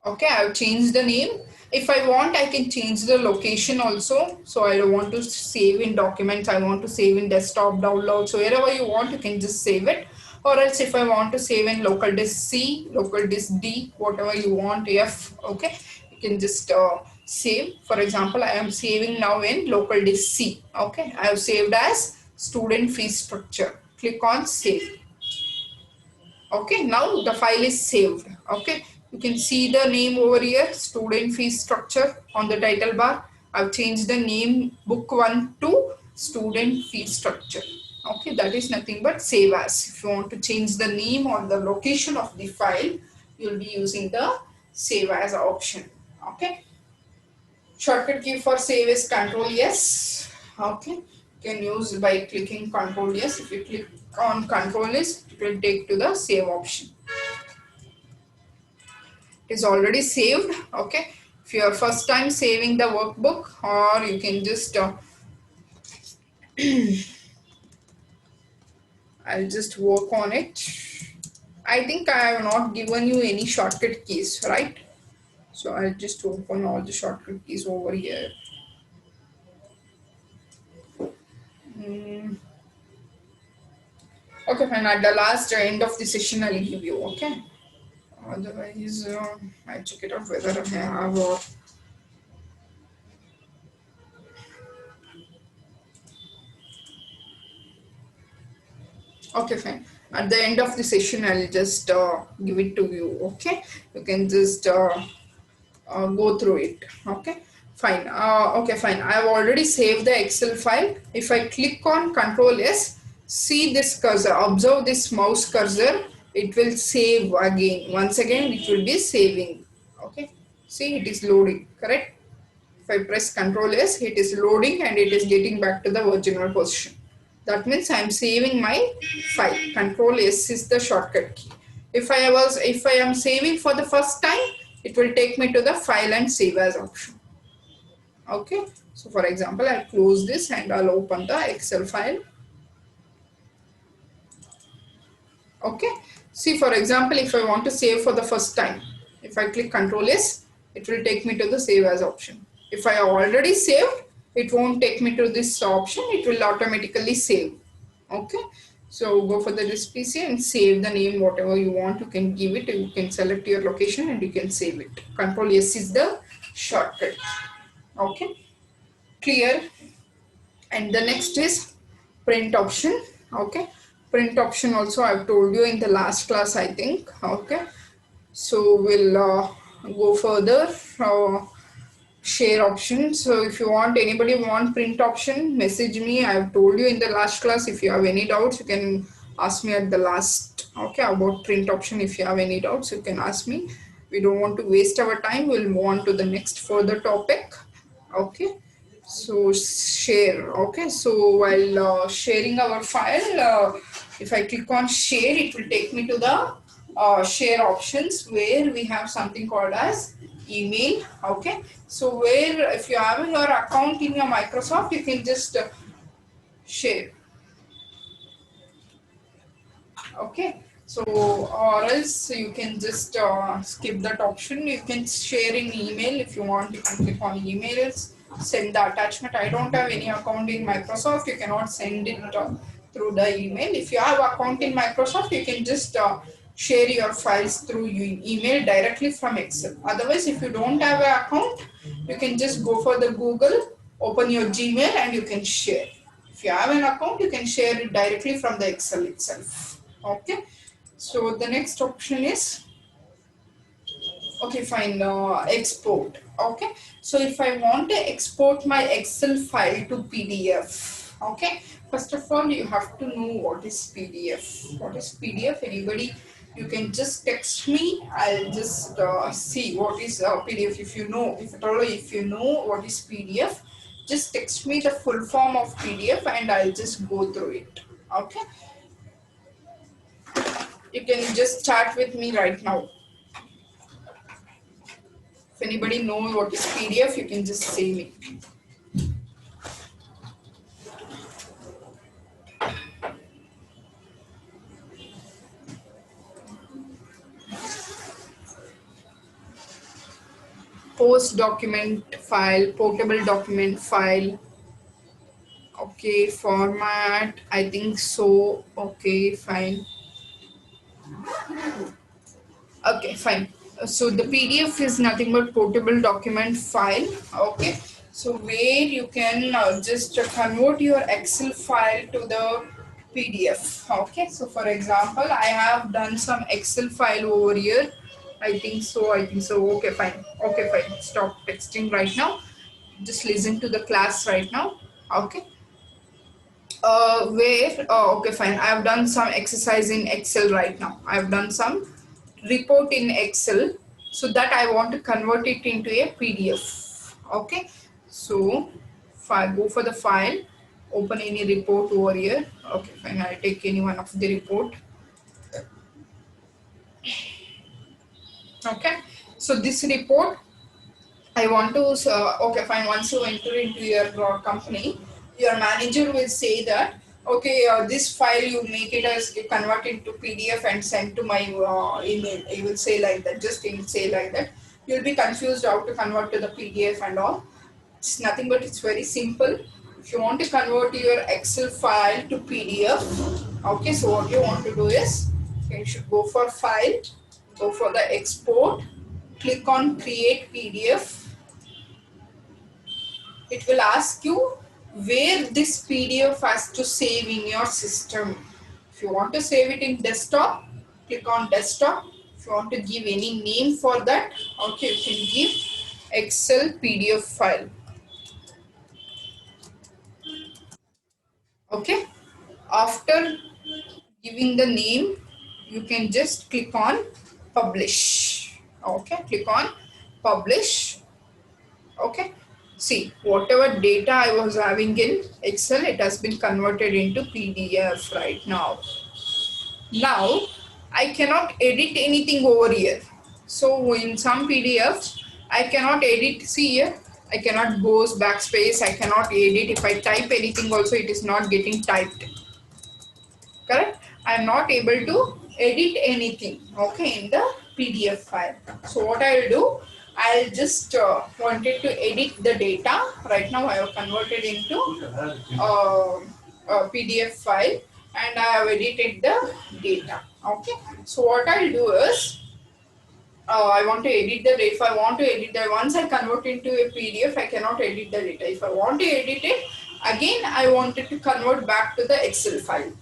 Okay, I've changed the name. If I want, I can change the location also. So I don't want to save in documents. I want to save in desktop download. So wherever you want, you can just save it. Or else if I want to save in local disk C, local disk D, whatever you want, F, okay, you can just save. For example, I am saving now in local disk C. Okay, I have saved as student fee structure. Click on save. Okay, now the file is saved. Okay, you can see the name over here, student fee structure on the title bar. I've changed the name book 1 to student fee structure. Okay, that is nothing but save as. If you want to change the name or the location of the file, you'll be using the save as option. Okay, shortcut key for save is Control S. Okay, you can use by clicking Control S. If you click on Control S, it will take to the save option. It is already saved. Okay, if you are first time saving the workbook, or you can just I'll just work on it. I think I have not given you any shortcut keys, right? So I'll just open all the shortcut keys over here. Okay, fine. At the last end of the session, I'll give you. Okay. Otherwise, I'll check it out whether I have or. Okay, fine. At the end of the session, I'll just give it to you. Okay, you can just go through it. Okay, fine. Okay, fine. I've already saved the Excel file. If I click on Control S, see this cursor. Observe this mouse cursor. It will save again. Once again, it will be saving. Okay. See, it is loading. Correct. If I press Control S, it is loading and it is getting back to the original position. That means I am saving my file. Control S is the shortcut key. If I am saving for the first time, it will take me to the file and save as option. Okay. So for example, I'll close this and I'll open the Excel file. Okay. See, for example, if I want to save for the first time, if I click Control S, it will take me to the save as option. If I have already saved, it won't take me to this option. It will automatically save. Okay. So go for the disk PC and save the name whatever you want. You can give it. You can select your location and you can save it. Control S is the shortcut. Okay. Clear. And the next is print option. Okay. Print option also I've told you in the last class, I think. Okay. So we'll go further. Share option. So if you want, anybody want print option, message me. I've told you in the last class. If you have any doubts, you can ask me at the last. Okay, about print option. If you have any doubts, you can ask me. We don't want to waste our time. We'll move on to the next further topic. Okay. So share. Okay. So while sharing our file, if I click on share, it will take me to the share options where we have something called as email. Okay, so where if you have your account in your Microsoft, you can just share. Okay, so or else you can just skip that option. You can share in email if you want. You can click on emails, send the attachment. I don't have any account in Microsoft. You cannot send it through the email. If you have account in Microsoft, you can just share your files through email directly from Excel. Otherwise, if you don't have an account, you can just go for the Google, open your Gmail, and you can share. If you have an account, you can share it directly from the Excel itself. Okay. So the next option is, okay, fine, export. Okay, so if I want to export my Excel file to PDF, okay, first of all you have to know what is PDF. What is PDF? Anybody, you can just text me. I'll just see what is PDF. If you know, if at all, if you know what is PDF, just text me the full form of PDF and I'll just go through it. Okay, you can just chat with me right now. If anybody knows what is PDF, you can just say me. Post document file, portable document file. Okay, format, I think so. Okay, fine. Okay, fine. So the PDF is nothing but portable document file. Okay, so where you can just convert your Excel file to the PDF. Okay, so for example, I have done some Excel file over here. I think so. I think so. Okay, fine. Okay, fine. Stop texting right now. Just listen to the class right now. Okay, where okay, fine, I have done some exercise in Excel right now. I have done some report in Excel, so that I want to convert it into a PDF. Okay, so if I go for the file, open any report over here. Okay, fine, I'll take any one of the report. Okay, so this report I want to, okay, fine. Once you enter into your company, your manager will say that, okay, this file you make it as, you convert it to PDF and send to my email. You will say like that, just say like that. You'll be confused how to convert to the PDF and all. It's nothing but it's very simple. If you want to convert your Excel file to PDF, okay, so what you want to do is, you should go for file, go for the export, click on create PDF. It will ask you where this PDF has to save in your system. If you want to save it in desktop, click on desktop. If you want to give any name for that, okay, you can give Excel PDF file. Okay, after giving the name, you can just click on publish. Okay, click on publish. Okay, see, whatever data I was having in Excel, it has been converted into PDF right now. Now I cannot edit anything over here. So in some PDFs I cannot edit. See here, I cannot go backspace, I cannot edit. If I type anything also, it is not getting typed. Correct? I am not able to edit anything, okay, in the PDF file. So what I will do, I'll just wanted to edit the data. Right now I have converted into a PDF file and I have edited the data. Okay, so what I'll do is, I want to edit the data. If I want to edit that, once I convert into a PDF, I cannot edit the data. If I want to edit it, again I wanted to convert back to the Excel file.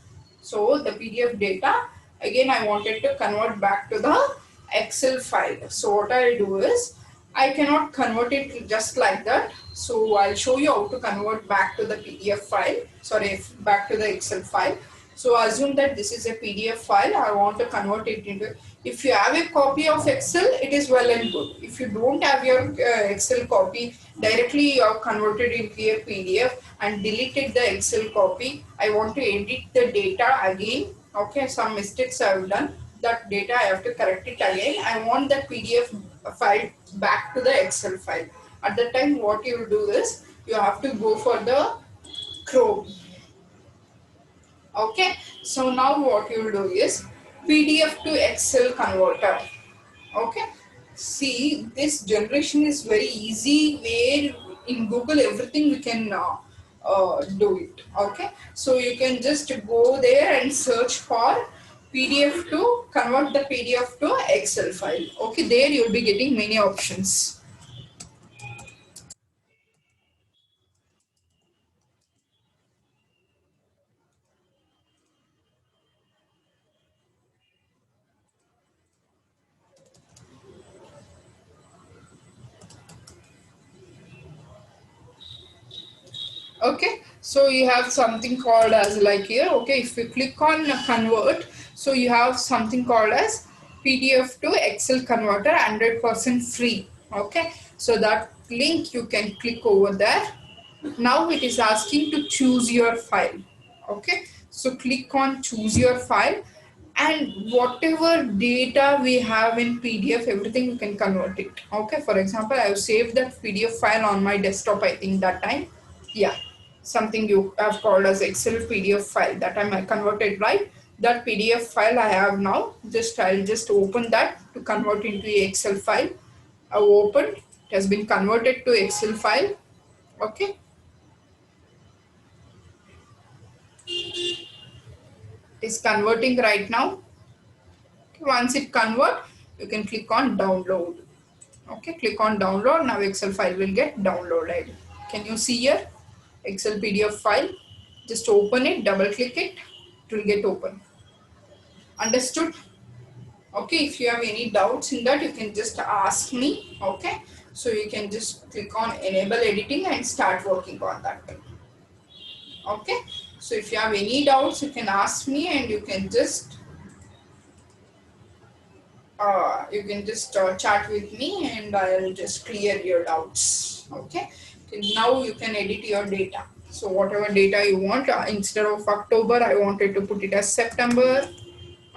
So the PDF data, again I wanted to convert back to the Excel file. So what I'll do is, I cannot convert it just like that. So I'll show you how to convert back to the PDF file. Sorry, back to the Excel file. So assume that this is a PDF file. I want to convert it into. If you have a copy of Excel, it is well and good. If you don't have your Excel copy, directly you have converted into a PDF and deleted the Excel copy. I want to edit the data again. Okay, some mistakes I have done. That data I have to correct it again. I want that PDF file back to the Excel file. At that time, what you will do is, you have to go for the Chrome. Okay, so now what you will do is PDF to Excel converter. Okay, see, this generation is very easy, where in Google everything we can do it. Okay, so you can just go there and search for PDF to convert the PDF to Excel file. Okay, there you'll be getting many options. Okay, so you have something called as like here. Okay, if you click on convert, so you have something called as PDF to Excel converter, 100% free. Okay, so that link you can click over there. Now it is asking to choose your file. Okay, so click on choose your file, and whatever data we have in PDF, everything you can convert it. Okay, for example, I have saved that PDF file on my desktop, I think that time. Yeah, something you have called as Excel PDF file, that time I converted, right? That PDF file I have now, I'll just open that to convert into a Excel file. I've opened, it has been converted to Excel file. Okay, it is converting right now. Once it convert, you can click on download. Okay, click on download. Now Excel file will get downloaded. Can you see here? Excel PDF file. Just open it, double click it, it will get open. Understood? Okay, if you have any doubts in that, you can just ask me. Okay, so you can just click on enable editing and start working on that. Okay, so if you have any doubts, you can ask me, and you can just chat with me, and I'll just clear your doubts. Okay, now you can edit your data. So whatever data you want, instead of October, I wanted to put it as September.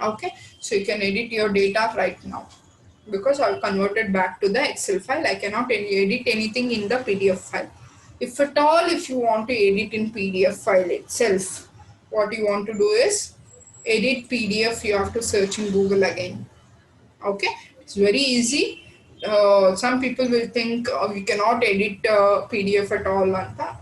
Okay, so you can edit your data right now, because I've converted back to the Excel file. I cannot edit anything in the PDF file. If at all, if you want to edit in PDF file itself, what you want to do is edit PDF. You have to search in Google again. Okay, it's very easy. Some people will think we cannot edit PDF at all.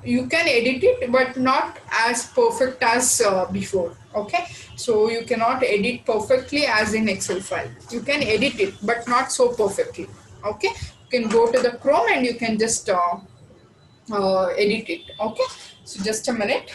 You can edit it, but not as perfect as before. Okay, so you cannot edit perfectly as in Excel file. You can edit it, but not so perfectly. Okay, you can go to the Chrome and you can just edit it. Okay, so just a minute.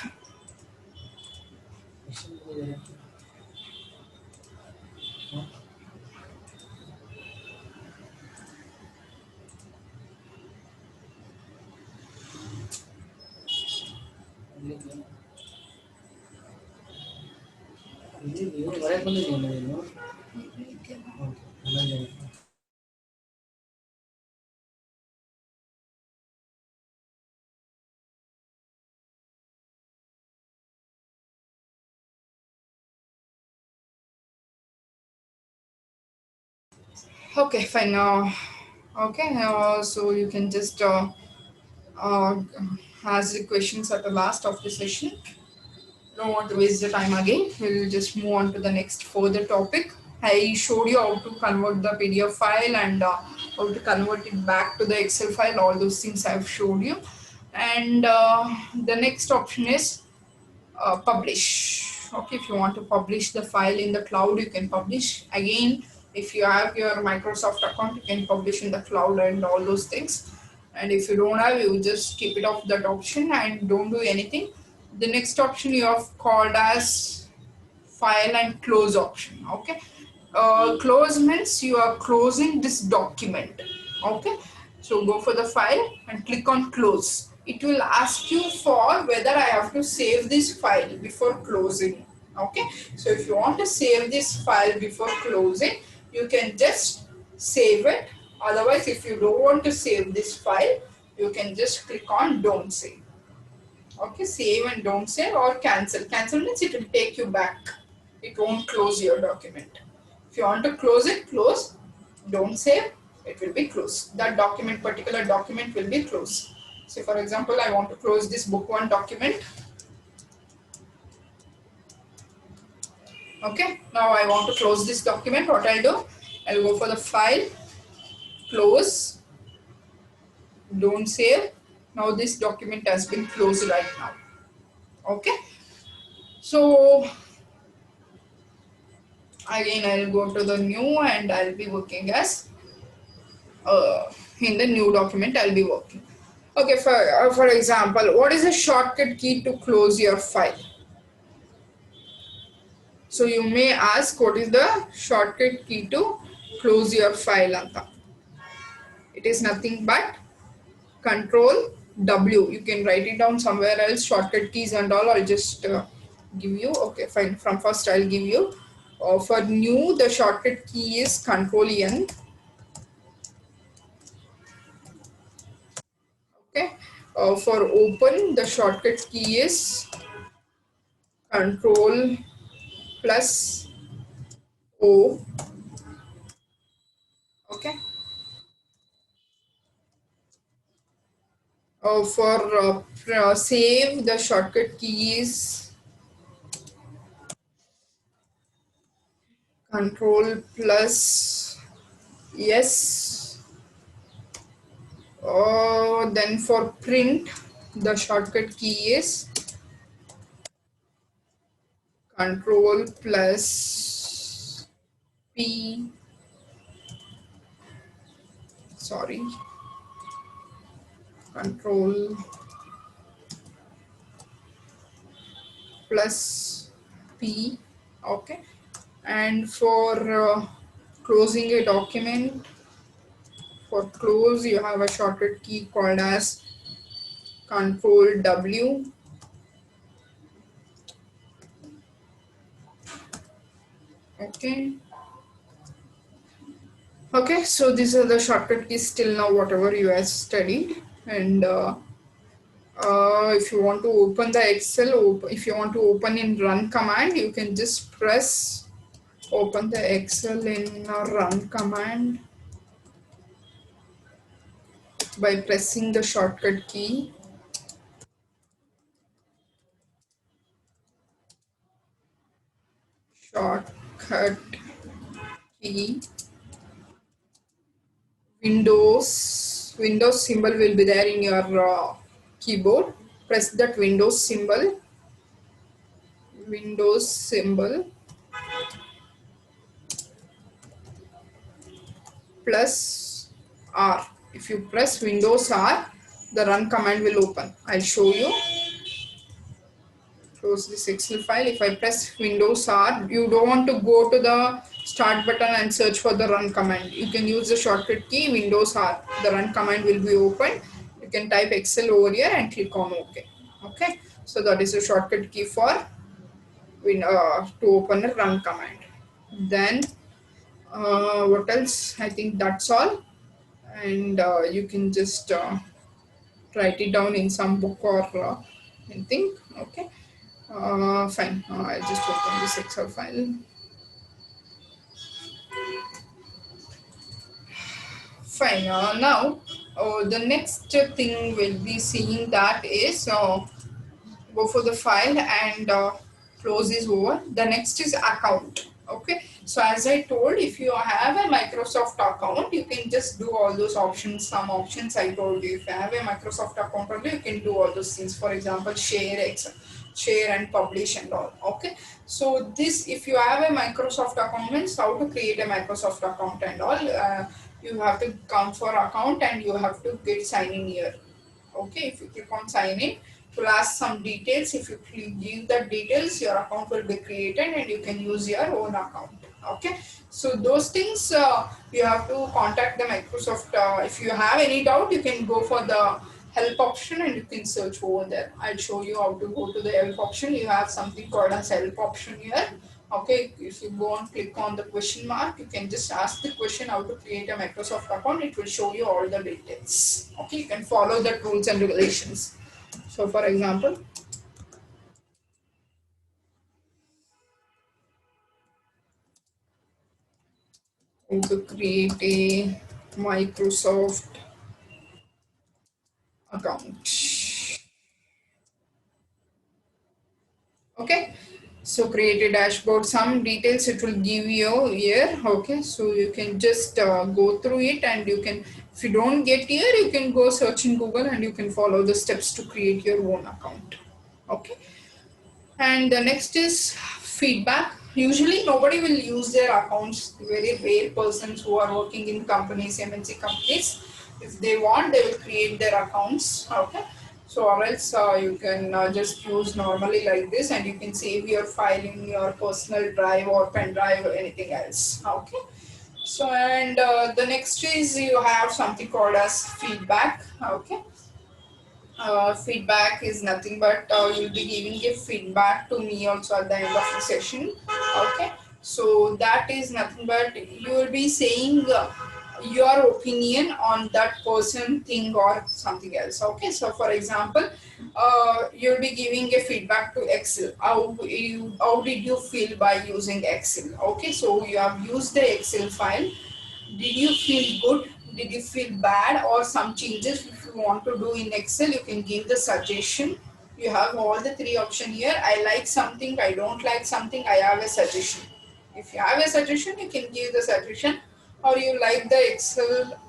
Okay, fine. Okay, so you can just uh, ask the questions at the last of the session. Don't want to waste the time again. We'll just move on to the next further topic. I showed you how to convert the PDF file and how to convert it back to the Excel file. All those things I've showed you. And the next option is publish. Okay, if you want to publish the file in the cloud, you can publish. Again, if you have your Microsoft account, you can publish in the cloud and all those things. And if you don't have, you just keep it off that option and don't do anything. The next option you have called as file and close option. Okay, close means you are closing this document. Okay, so go for the file and click on close. It will ask you for whether I have to save this file before closing. Okay, so if you want to save this file before closing, you can just save it. Otherwise, if you don't want to save this file, you can just click on don't save. Okay, save and don't save, or cancel. Cancel means it will take you back. It won't close your document. If you want to close it, close. Don't save, it will be closed. That document, particular document will be closed. So for example, I want to close this book one document. Okay, now I want to close this document. What I'll do, I'll go for the file, close, don't save. Now this document has been closed right now. Okay, so Again, I'll go to the new and I'll be working as in the new document I'll be working. Okay, for example, what is the shortcut key to close your file? So you may ask, what is the shortcut key to close your file anta? It is nothing but Control W. You can write it down somewhere else, shortcut keys and all. I'll just give you. Okay, fine. From first, I'll give you. For new, the shortcut key is Control N. Okay. For open, the shortcut key is Control plus O. Okay. For save, the shortcut key is Control plus S. Then for print, the shortcut key is Control plus P. Sorry, Control plus P. Okay, and for closing a document, for close, you have a shortcut key called as Control W. Okay. Okay, so these are the shortcut keys till now, whatever you have studied. And if you want to open the Excel, if you want to open in run command, you can just press open the Excel in run command by pressing the shortcut key. Shortcut key. Windows symbol will be there in your keyboard. Press that Windows symbol plus R. If you press Windows R, the run command will open. I'll show you. Close this Excel file. If I press Windows R, you don't want to go to the start button and search for the run command. You can use the shortcut key Windows R. The run command will be open. You can type Excel over here and click on OK. Okay. So that is the shortcut key for to open a run command. Then what else? I think that's all. And you can just write it down in some book or anything. Okay. Fine. I'll just open this Excel file. Fine. Now, the next thing we'll be seeing that is go for the file and close is over. The next is account. Okay. So as I told, if you have a Microsoft account, you can just do all those options. Some options I told you. If you have a Microsoft account only, you can do all those things. For example, share and publish and all. Okay. So this, if you have a Microsoft account, means how to create a Microsoft account and all. You have to come for account and you have to get sign in here. Okay. If you click on sign in, it will ask some details. If you give the details, your account will be created and you can use your own account. Okay, so those things you have to contact the Microsoft. If you have any doubt, you can go for the help option and you can search over there. I'll show you how to go to the help option. You have something called as help option here. Okay, if you go and click on the question mark, you can just ask the question how to create a Microsoft account. It will show you all the details. Okay, you can follow the rules and regulations. So for example, how to create a Microsoft account. Okay, so create a dashboard, some details it will give you here. Okay, so you can just go through it and you can, if you don't get here, you can go search in Google and you can follow the steps to create your own account. Okay, and the next is feedback. Usually nobody will use their accounts, very rare persons who are working in companies, MNC companies. If they want, they will create their accounts. Okay. So or else you can just use normally like this, and you can save your file in your personal drive or pen drive or anything else. Okay. So and the next is you have something called as feedback. Okay. Feedback is nothing but you'll be giving a feedback to me also at the end of the session. Okay, so that is nothing but you will be saying your opinion on that person, thing, or something else. Okay, so for example, you'll be giving a feedback to Excel. How did you feel by using Excel? Okay, so you have used the Excel file. Did you feel good? Did you feel bad? Or some changes if you want to do in Excel, you can give the suggestion. You have all the three options here. I like something, I don't like something, I have a suggestion. If you have a suggestion, you can give the suggestion. Or you like the Excel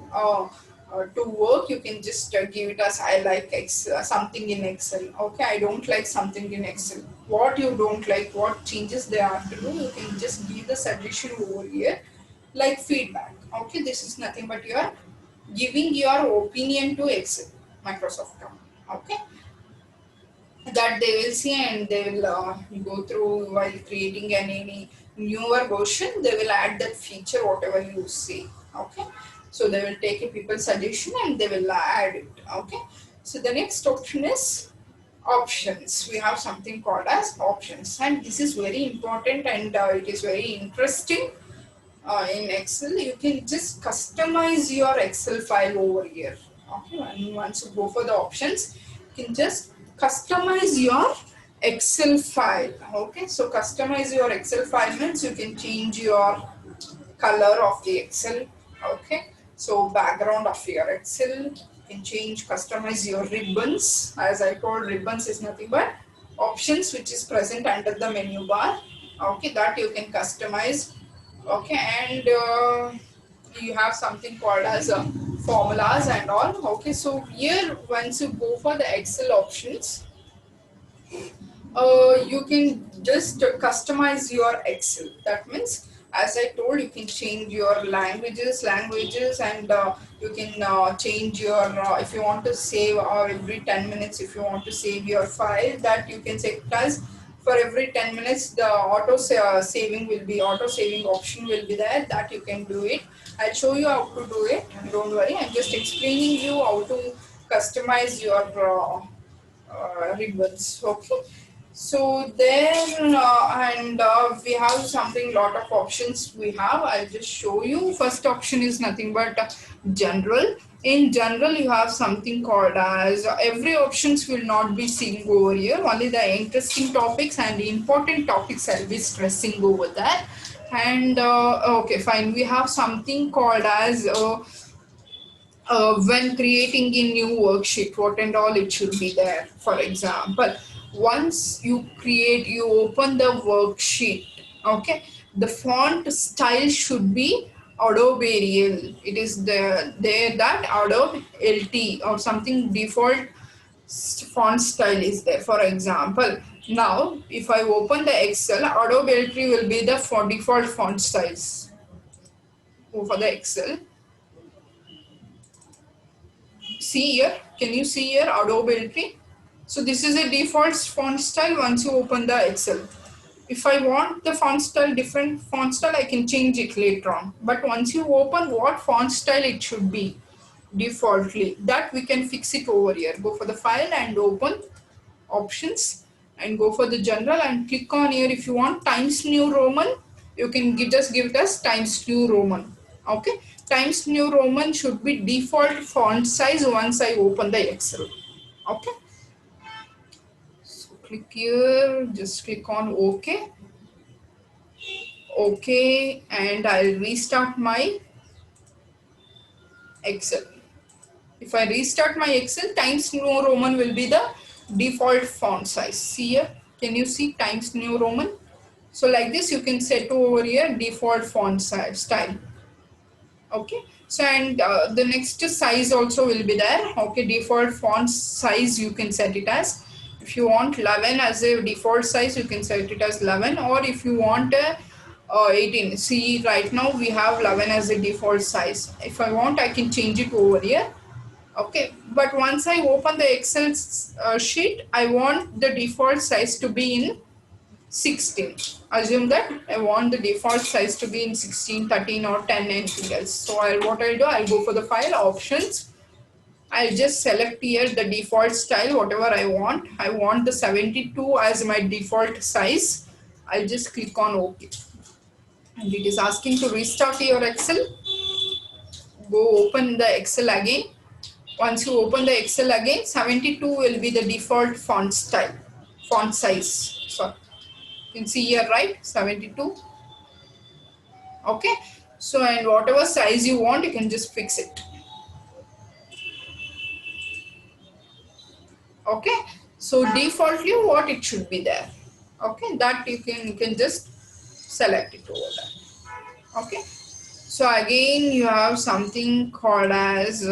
to work, you can just give it as I like Excel, something in Excel. Okay, I don't like something in Excel. What you don't like, what changes they have to do, you can just give the suggestion over here like feedback. Okay, this is nothing but you are giving your opinion to Excel, Microsoft company. Okay, that they will see and they will go through while creating any newer version. They will add that feature whatever you say. Okay, so they will take a people's suggestion and they will add it. Okay, so the next option is options. We have something called as options, and this is very important and it is very interesting in Excel. You can just customize your Excel file over here. Okay, and once you go for the options, you can just customize your Excel file. Okay, so customize your Excel file means you can change your color of the Excel. Okay, so background of your Excel. You can change, customize your ribbons. As I told, ribbons is nothing but options which is present under the menu bar. Okay, that you can customize. Okay, and you have something called as formulas and all. Okay, so here once you go for the Excel options, you can just customize your Excel. That means, as I told, you can change your languages, and you can change your, if you want to save or every 10 minutes, if you want to save your file, that you can set as for every 10 minutes, the auto saving option will be there, that you can do it. I'll show you how to do it. Don't worry, I'm just explaining you how to customize your ribbons. Okay, so then and we have something, lot of options we have. I'll just show you. First option is nothing but general. In general, you have something called as every options will not be seen over here, only the interesting topics and the important topics I'll be stressing over that. And okay, fine, we have something called as when creating a new worksheet, what and all it should be there. For example, once you open the worksheet, okay, the font style should be Adobe Arial. It is there that Adobe LT or something default font style is there. For example, now if I open the Excel, Adobe LT will be the default font styles for the Excel. See here, can you see here Adobe Entry? So this is a default font style once you open the Excel. If I want the font style, different font style, I can change it later on. But once you open what font style it should be defaultly, that we can fix it over here. Go for the file and open options and go for the general and click on here. If you want Times New Roman, you can just give it as Times New Roman. Okay, Times New Roman should be default font size once I open the Excel. Okay, so click here, just click on OK. OK, and I'll restart my Excel. If I restart my Excel, Times New Roman will be the default font size. See here, can you see Times New Roman? So like this, you can set over here default font size style. Okay, so and the next size also will be there. Okay, default font size you can set it as, If you want 11 as a default size, you can set it as 11, or if you want 18. See, right now we have 11 as a default size. If I want, I can change it over here. Okay, but once I open the Excel sheet, I want the default size to be in 16. Assume that I want the default size to be in 16, 13 or 10, anything else. So what I'll do, I'll go for the file options. I'll just select here the default style, whatever I want. I want the 72 as my default size. I'll just click on OK. And it is asking to restart your Excel. Go open the Excel again. Once you open the Excel again, 72 will be the default font style, font size. So you can see here, right? 72. Okay. So, and whatever size you want, you can just fix it. Okay. So defaultly what it should be there. Okay. That you can just select it over there. Okay. So again, you have something called as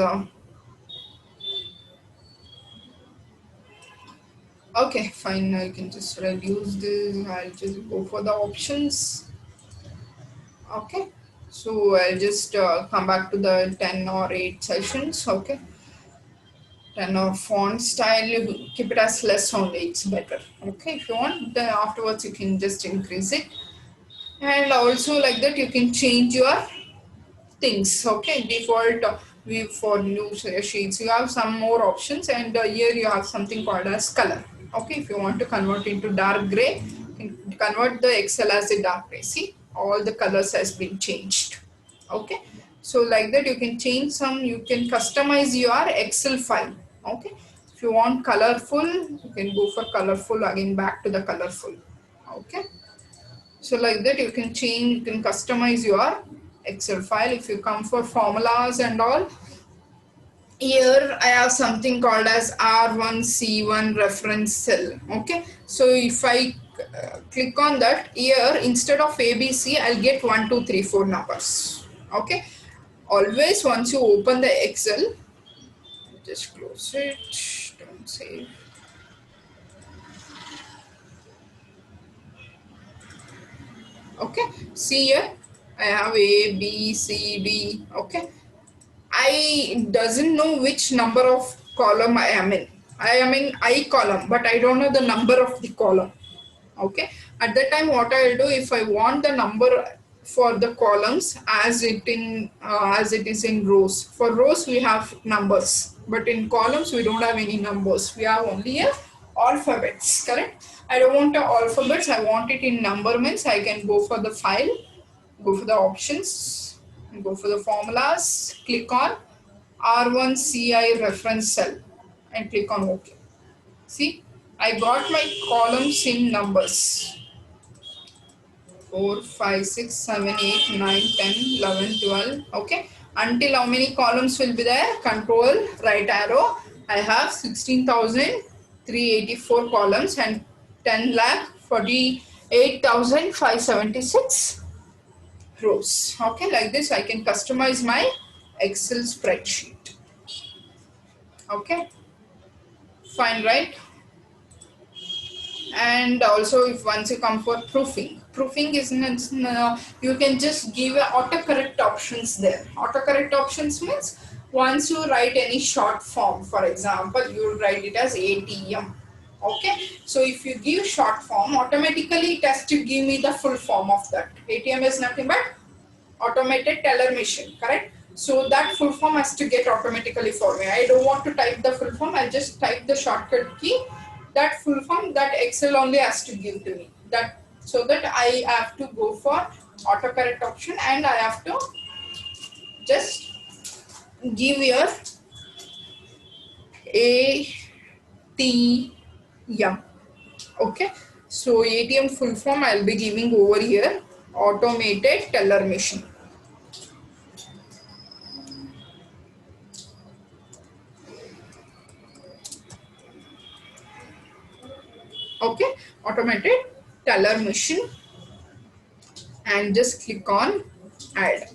okay, fine. I can just reduce this. I'll just go for the options. Okay, so I'll just come back to the 10 or 8 sessions. Okay, 10 or font style, you keep it as less only, it's better. Okay, if you want, then afterwards you can just increase it. And also like that, you can change your things. Okay, default view for new sheets. You have some more options, and here you have something called as color. Okay, if you want to convert into dark gray, you can convert the Excel as a dark gray. See, all the colors has been changed. Okay, so like that you can change some, you can customize your Excel file. Okay, if you want colorful, you can go for colorful, again back to the colorful. Okay, so like that you can change, you can customize your Excel file. If you come for formulas and all, here I have something called as R1C1 reference cell. Okay, so if I click on that, here instead of ABC, I'll get 1, 2, 3, 4 numbers. Okay, always once you open the Excel, just close it, don't save. Okay, see here I have A, B, C, D. Okay, I doesn't know which number of column I am in. I am in I column, but I don't know the number of the column. Okay, at that time what I'll do, if I want the number for the columns as it is in rows. For rows we have numbers, but in columns we don't have any numbers. We have only alphabets, correct? I don't want the alphabets, I want it in number, means I can go for the file, go for the options, go for the formulas, click on R1CI reference cell and click on OK. See, I got my columns in numbers 4, 5, 6, 7, 8, 9, 10, 11, 12. Okay, until how many columns will be there? Control right arrow. I have 16,384 columns and 10,48,576 rows. Okay, like this I can customize my Excel spreadsheet. Okay, fine, right? And also, if once you come for proofing is you can just give autocorrect options there. Autocorrect options means once you write any short form, for example, you write it as ATM. Okay, so if you give short form, automatically it has to give me the full form of that. ATM is nothing but automated teller machine, correct? So that full form has to get automatically for me. I don't want to type the full form, I'll just type the shortcut key. That full form, that Excel only has to give to me. That, so that I have to go for autocorrect option, and I have to just give your ATM. Okay, so ATM full form I'll be giving over here, automated teller machine. Okay, automated teller machine, and just click on add.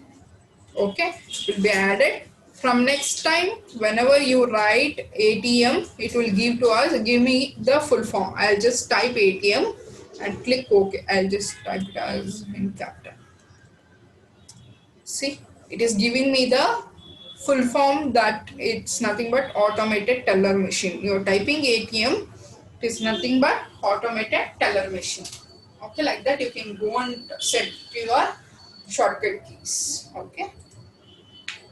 Okay, it will be added. From next time, whenever you write ATM, it will give me the full form. I'll just type ATM and click OK. I'll just type it as in capital. See, it is giving me the full form that it's nothing but automated teller machine. You're typing ATM, it is nothing but automated teller machine. Okay, like that you can go and set your shortcut keys. Okay.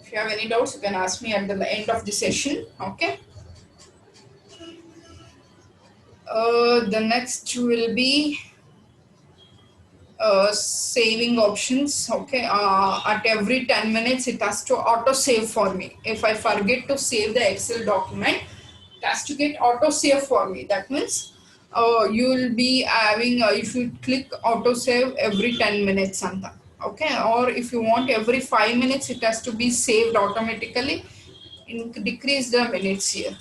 If you have any doubts, you can ask me at the end of the session. Okay. The next will be saving options. Okay, at every 10 minutes it has to auto save for me. If I forget to save the Excel document, it has to get auto save for me. That means you will be having if you click auto save every 10 minutes anta. Okay, or if you want every 5 minutes, it has to be saved automatically. Decrease the minutes here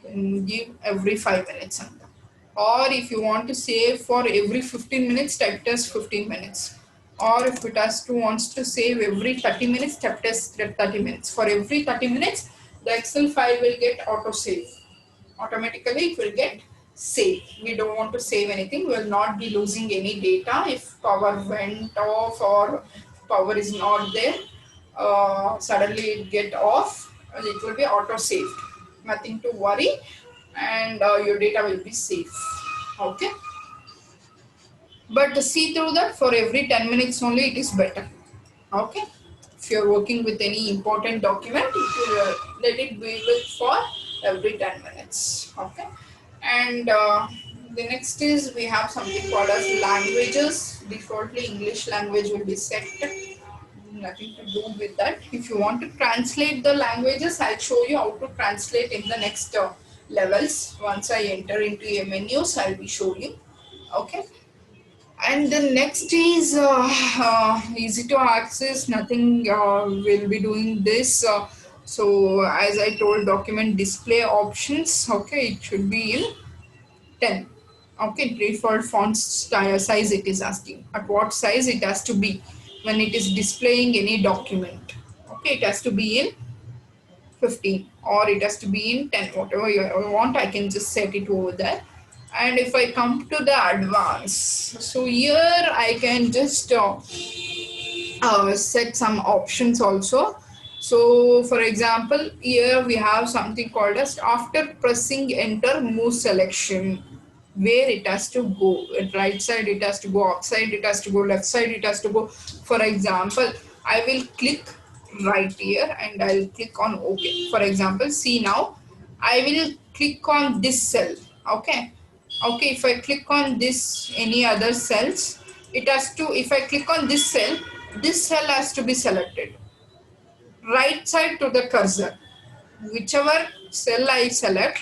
and give every 5 minutes anta. Or if you want to save for every 15 minutes, type it as 15 minutes. Or if it has to wants to save every 30 minutes, type it as 30 minutes. For every 30 minutes, the Excel file will get auto save. Automatically it will get saved. We don't want to save anything. We will not be losing any data if power went off or power is not there. Suddenly it get off, it will be auto saved. Nothing to worry, and your data will be safe. Okay, but see through that for every 10 minutes only it is better. Okay, if you are working with any important document, let it be with for every 10 minutes. Okay, and the next is we have something called as languages. Defaultly English language will be set. Nothing to do with that. If you want to translate the languages, I'll show you how to translate in the next levels. Once I enter into a menus, I'll be showing you. Okay. And the next is easy to access. Nothing will be doing this. So as I told, document display options. Okay, it should be in 10. Okay, default font size it is asking. At what size it has to be when it is displaying any document. Okay, it has to be in 15 or it has to be in 10. Whatever you want, I can just set it over there. And if I come to the advanced, so here I can just set some options also. So for example, here we have something called as after pressing enter move selection, where it has to go. At right side it has to go, upside it has to go, left side it has to go. For example, I will click right here and I'll click on OK. For example, see now, I will click on this cell. Okay. Okay, if I click on this any other cells, it has to, if I click on this cell has to be selected. Right side to the cursor. Whichever cell I select,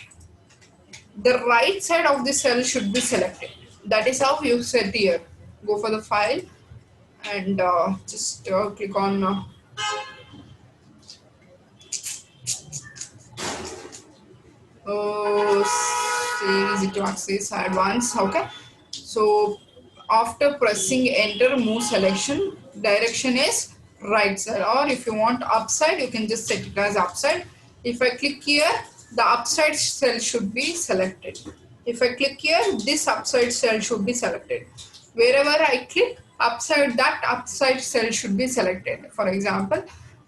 the right side of the cell should be selected. That is how you set here. Go for the file and just click on save easy to access advanced. Okay, so after pressing enter move selection, direction is right side, or if you want upside you can just set it as upside. If I click here, the upside cell should be selected. If I click here, this upside cell should be selected. Wherever I click upside, that upside cell should be selected. For example,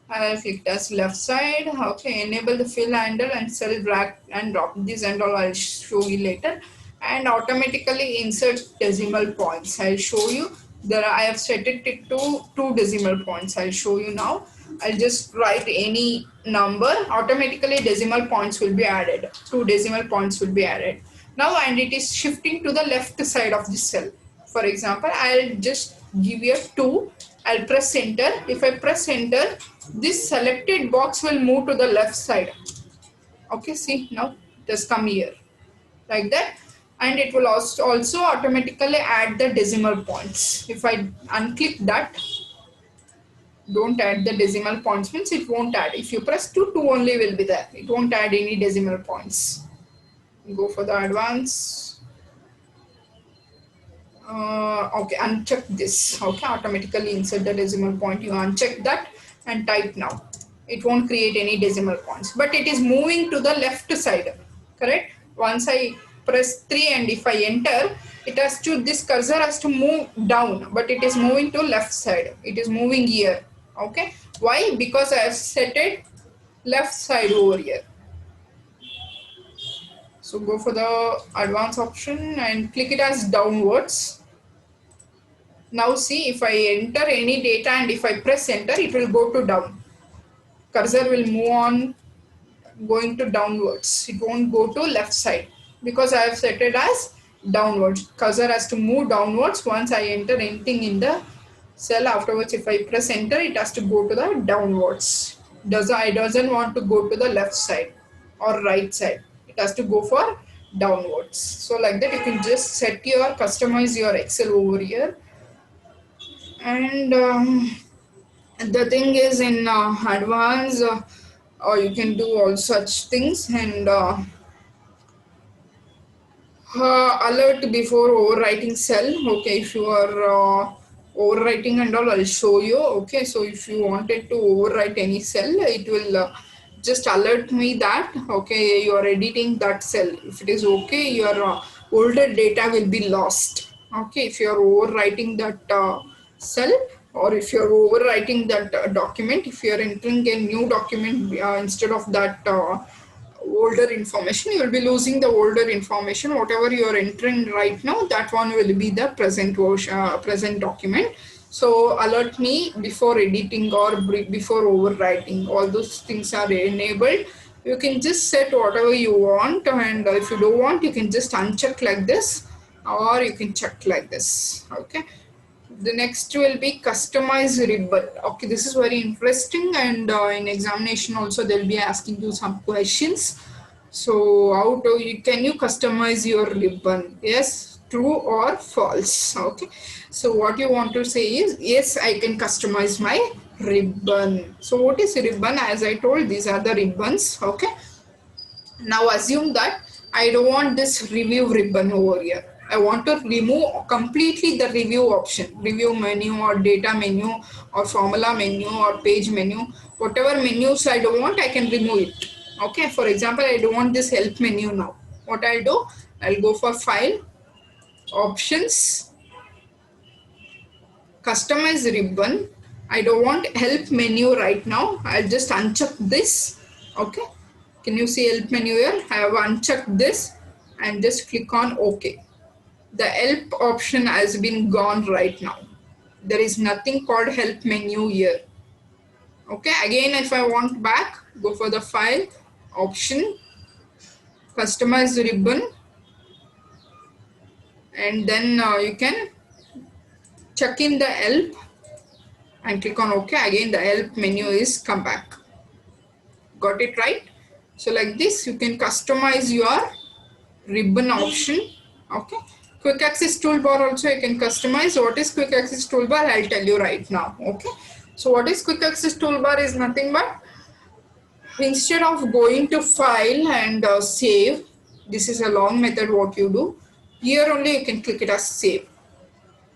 I'll click as left side. Okay, enable the fill handle and cell drag and drop. This and all I'll show you later. And automatically insert decimal points. I'll show you. There I have set it to 2 decimal points. I'll show you now. I'll just write any number. Automatically decimal points will be added. 2 decimal points will be added. Now and it is shifting to the left side of the cell. For example, I'll just give here 2. I'll press enter. If I press enter, this selected box will move to the left side. Okay, see now it has come here like that, and it will also automatically add the decimal points. If I unclick that, don't add the decimal points means it won't add. If you press 2, 2 only will be there. It won't add any decimal points. Go for the advanced. Okay, uncheck this. Okay, automatically insert the decimal point. You uncheck that and type now. It won't create any decimal points, but it is moving to the left side, correct? Once I press 3 and if I enter, it has to, this cursor has to move down, but it is moving to left side. It is moving here. Okay, why? Because I have set it left side over here. So go for the advanced option and click it as downwards. Now see, if I enter any data and if I press enter, it will go to down. Cursor will move on going to downwards. It won't go to left side because I have set it as downwards. Cursor has to move downwards once I enter anything in the cell. Afterwards, if I press enter, it has to go to the downwards. It doesn't want to go to the left side or right side. It has to go for downwards. So like that, you can just set your, customize your Excel over here. And the thing is, in advance, or you can do all such things, and alert before overwriting cell. Okay, if you are overwriting and all, I'll show you. Okay, so if you wanted to overwrite any cell, it will just alert me that okay, you are editing that cell. If it is okay, your older data will be lost. Okay, if you are overwriting that cell, or if you are overwriting that document, if you are entering a new document instead of that older information, you will be losing the older information. Whatever you are entering right now, that one will be the present version, present document. So alert me before editing or before overwriting. All those things are enabled. You can just set whatever you want, and if you don't want, you can just uncheck like this, or you can check like this. Okay, the next will be customize ribbon. Okay, this is very interesting, and in examination also they'll be asking you some questions. So how do you, can you customize your ribbon? Yes, true or false. Okay, so what you want to say is yes, I can customize my ribbon. So what is ribbon? As I told, these are the ribbons. Okay, now assume that I don't want this review ribbon over here. I want to remove completely the review option, review menu or data menu or formula menu or page menu. Whatever menus I don't want, I can remove it. Okay, for example, I don't want this help menu now. What I'll do, I'll go for file, options, customize ribbon. I don't want help menu right now. I'll just uncheck this. Okay, can you see help menu here? I have unchecked this and just click on OK. The help option has been gone right now. There is nothing called help menu here. Okay, again, if I want back, go for the file, option, customize ribbon, and then you can check in the help and click on OK. Again, the help menu is come back. Got it right? So like this, you can customize your ribbon option. Okay, quick access toolbar also you can customize. What is quick access toolbar? I'll tell you right now. Okay, so what is quick access toolbar is nothing but, instead of going to file and save, this is a long method what you do, here only you can click it as save.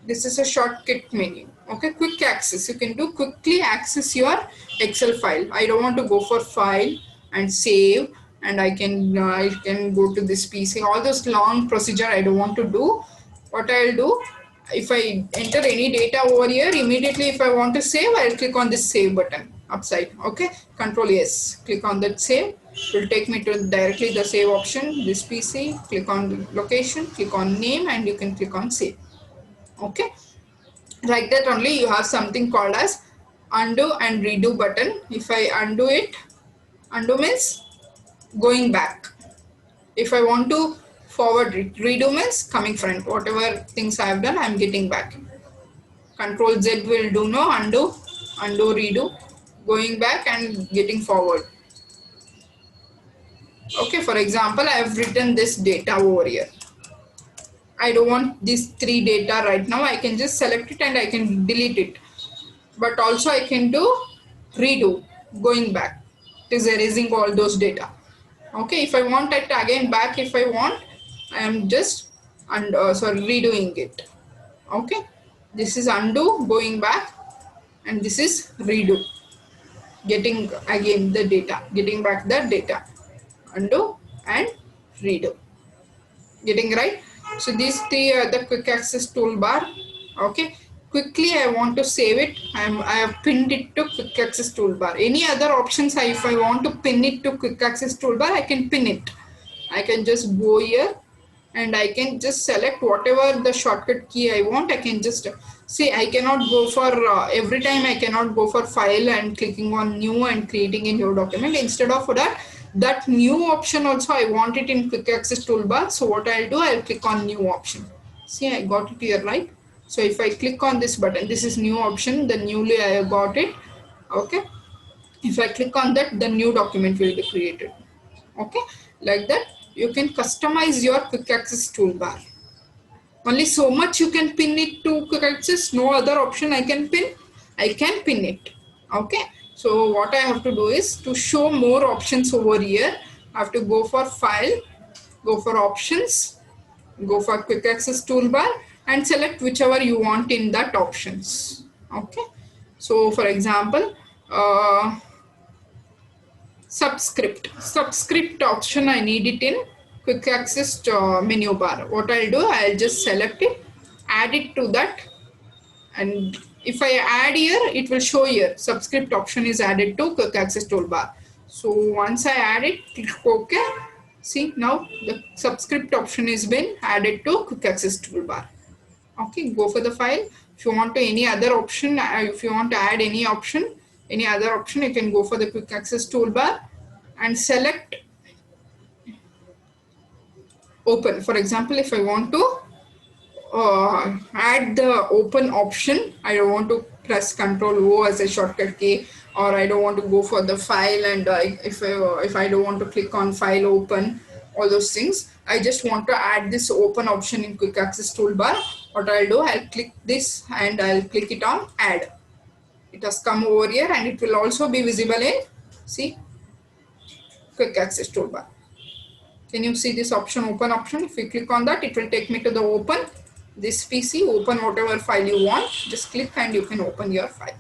This is a shortcut menu. Okay, quick access, you can do quickly access your Excel file. I don't want to go for file and save, and I can go to this PC. All those long procedure I don't want to do. What I'll do, if I enter any data over here, immediately if I want to save, I'll click on this save button upside. Okay, Control S, click on that save. It will take me to directly the save option. This PC, click on the location, click on name, and you can click on save. Okay, like that only you have something called as undo and redo button. If I undo it, undo means going back. If I want to forward it, redo means coming front. Whatever things I have done, I am getting back. Control Z will do no undo, undo, redo, going back and getting forward. Okay, for example, I have written this data over here. I don't want these three data right now. I can just select it and I can delete it. But also I can do redo, going back. It is erasing all those data. Okay, if I want it again back, if I want, I am just redoing it. Okay, this is undo, going back, and this is redo. getting again the data, getting back the data, undo and redo, getting right. So these three are the quick access toolbar. Okay, quickly I want to save it. I have pinned it to quick access toolbar. Any other options, if I want to pin it to quick access toolbar, I can pin it. I can just go here and I can just select whatever the shortcut key I want. I can just see, I cannot go for every time I cannot go for file and clicking on new and creating a new document. Instead of that, that new option also I want it in quick access toolbar. So what I'll do, I'll click on new option. See, I got it here, right? So if I click on this button, this is new option, the newly I have got it. Okay, if I click on that, the new document will be created. Okay, like that you can customize your quick access toolbar. Only so much you can pin it to quick access, no other option I can pin. I can pin it. Okay, so what I have to do is to show more options over here. I have to go for file, go for options, go for quick access toolbar and select whichever you want in that options. Okay, so for example, subscript option, I need it in quick access menu bar. What I'll do, I'll just select it, add it to that, and if I add here, it will show here subscript option is added to quick access toolbar. So once I add it, click OK. See, now the subscript option is been added to quick access toolbar. Okay, go for the file. If you want to any other option, if you want to add any option, any other option, you can go for the quick access toolbar and select open. For example, if I want to add the open option, I don't want to press Ctrl O as a shortcut key, or I don't want to go for the file, and if I don't want to click on file open, all those things, I just want to add this open option in quick access toolbar. What I'll do, I'll click this and I'll click it on add. It has come over here and it will also be visible in, see, quick access toolbar. Can you see this option, open option? If you click on that, it will take me to the open this PC, open whatever file you want. Just click and you can open your file.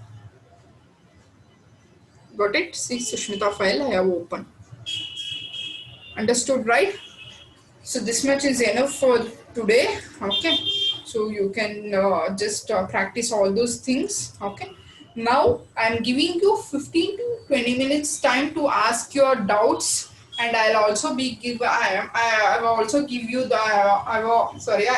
Got it? See, Sushmitha file I have opened. Understood, right? So this much is enough for today. Okay, so you can just practice all those things. Okay, now I am giving you 15 to 20 minutes time to ask your doubts, and I'll also be give I have also give you the I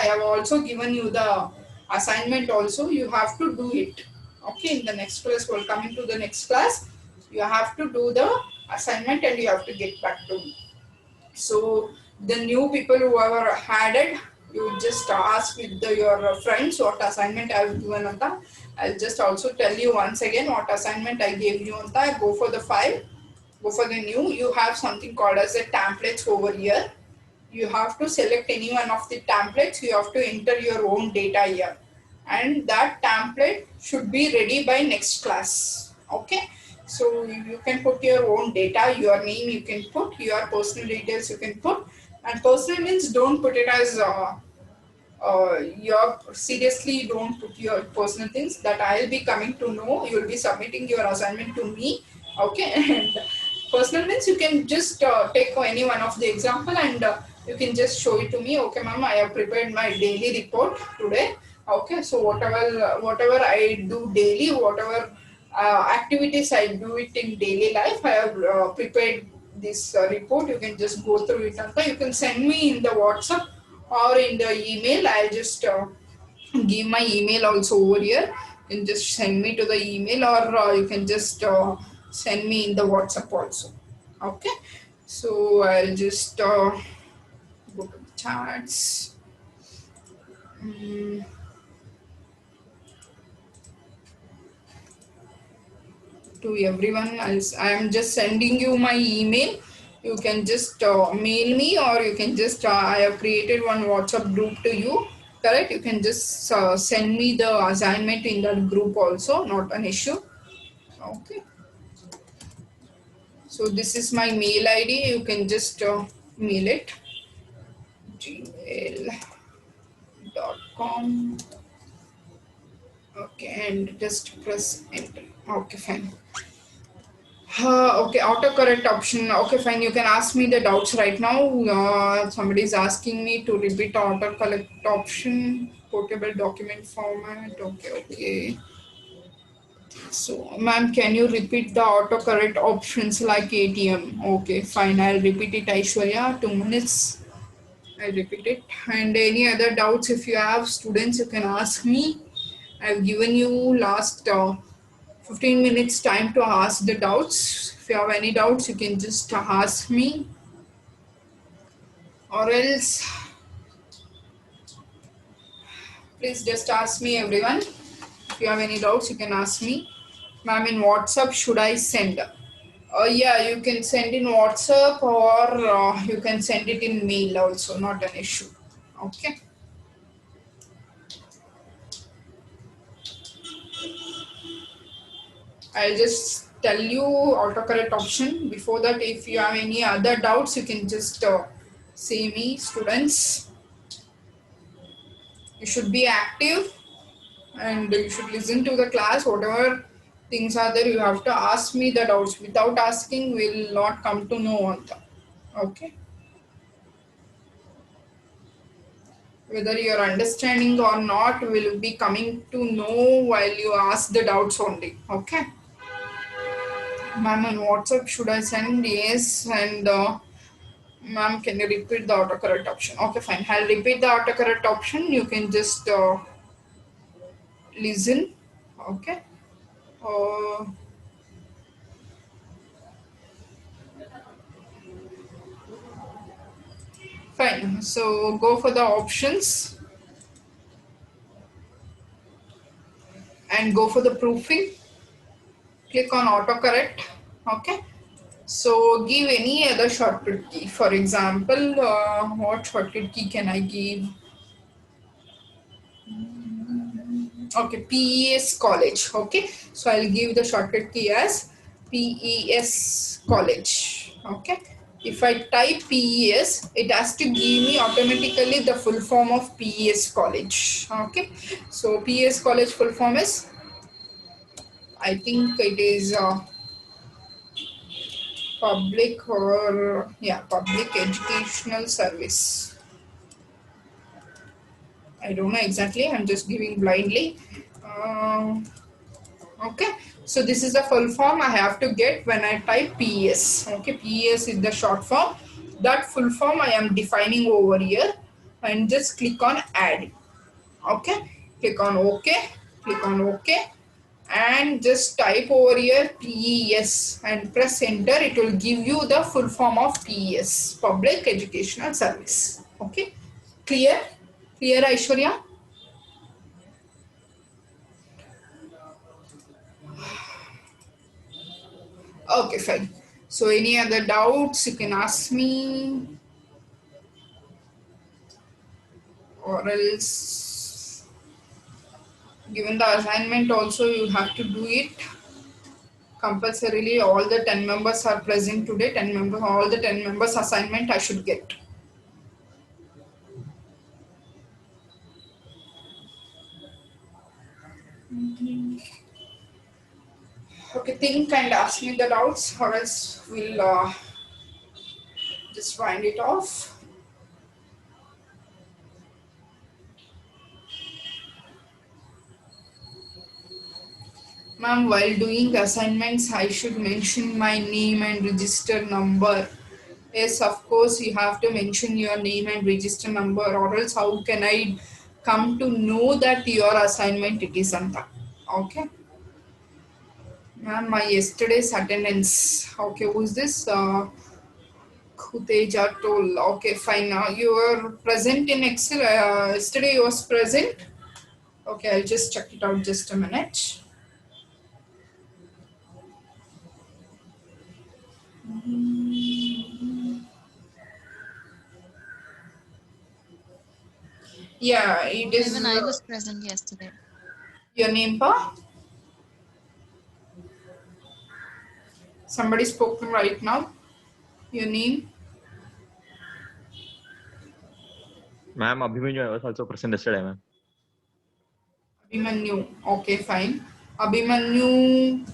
have also given you the assignment also. You have to do it. Okay, in the next class, we'll come into the next class. You have to do the assignment and you have to get back to me. So the new people who are added, you just ask with your friends what assignment I have given anta. I'll just also tell you once again what assignment I gave you anta. Go for the file, go for the new. You have something called as a templates over here. You have to select any one of the templates. You have to enter your own data here, and that template should be ready by next class. Okay, so you can put your own data, your name you can put, your personal details you can put, and personal means don't put it as your seriously, don't put your personal things that I'll be coming to know. You'll be submitting your assignment to me. Okay, and personal means you can just take any one of the example and you can just show it to me. Okay, ma'am, I have prepared my daily report today. Okay, so whatever I do daily, whatever activities I do it in daily life, I have prepared this report. You can just go through it and you can send me in the WhatsApp or in the email. I'll just give my email also over here. You can just send me to the email, or you can just send me in the WhatsApp also. Okay, so I'll just go to the chats. To everyone else, I am just sending you my email. You can just mail me, or you can just I have created one WhatsApp group to you. Correct, you can just send me the assignment in that group also, not an issue. Okay, so this is my mail ID. You can just mail it, gmail.com. Okay, and just press enter. Okay, fine. Okay, autocorrect option. Okay, fine. You can ask me the doubts right now. Somebody is asking me to repeat autocorrect option, portable document format. Okay, okay. So, ma'am, can you repeat the autocorrect options like ATM? Okay, fine. I'll repeat it, Aishwarya. 2 minutes. I'll repeat it. And any other doubts, if you have students, you can ask me. I've given you last 15 minutes time to ask the doubts. If you have any doubts, you can just ask me, or else please just ask me, everyone. If you have any doubts, you can ask me. Ma'am, in WhatsApp, should I send? Yeah, you can send in WhatsApp, or you can send it in mail also, not an issue. Okay. I'll just tell you autocorrect option. Before that, if you have any other doubts, you can just say me, students. You should be active and you should listen to the class. Whatever things are there, you have to ask me the doubts. Without asking, we'll not come to know on them. Okay. Whether you're understanding or not will be coming to know while you ask the doubts only. Okay. Ma'am, on WhatsApp, should I send? Yes. And ma'am, can you repeat the autocorrect option? Okay, fine. I'll repeat the autocorrect option. You can just listen. Okay. Uh, Fine. So go for the options and go for the proofing. Click on autocorrect. Okay. So give any other shortcut key. For example, what shortcut key can I give? Okay, PES college. Okay. So I'll give the shortcut key as PES college. Okay. If I type PES, it has to give me automatically the full form of PES college. Okay. So PES college full form is, I think it is public, or yeah, public educational service. I don't know exactly. I'm just giving blindly. Um, okay. So this is the full form I have to get when I type PES. Okay. PES is the short form. That full form I am defining over here, and just click on add. Okay. Click on OK. Click on OK. And just type over here PES and press enter. It will give you the full form of PES, Public Educational Service. Okay. Clear? Clear, Aishwarya? Okay, fine. So any other doubts, you can ask me, or else given the assignment also you have to do it compulsorily. All the 10 members are present today. 10 members, all the 10 members assignment I should get. Okay, think and ask me the doubts, or else we'll just wind it off. Ma'am, while doing assignments, I should mention my name and register number. Yes, of course, you have to mention your name and register number, or else how can I come to know that your assignment it is done? Okay. Ma'am, my yesterday's attendance. Okay, who's this? Khuteja told. Okay, fine. Now you were present in Excel. Yesterday you was present. Okay, I'll just check it out just a minute. Yeah, it is. Even I was present yesterday. Your name, pa? Somebody spoken right now. Your name? Ma'am, Abhimanyu was also present yesterday, ma'am. Abhimanyu. Okay, fine. Abhimanyu.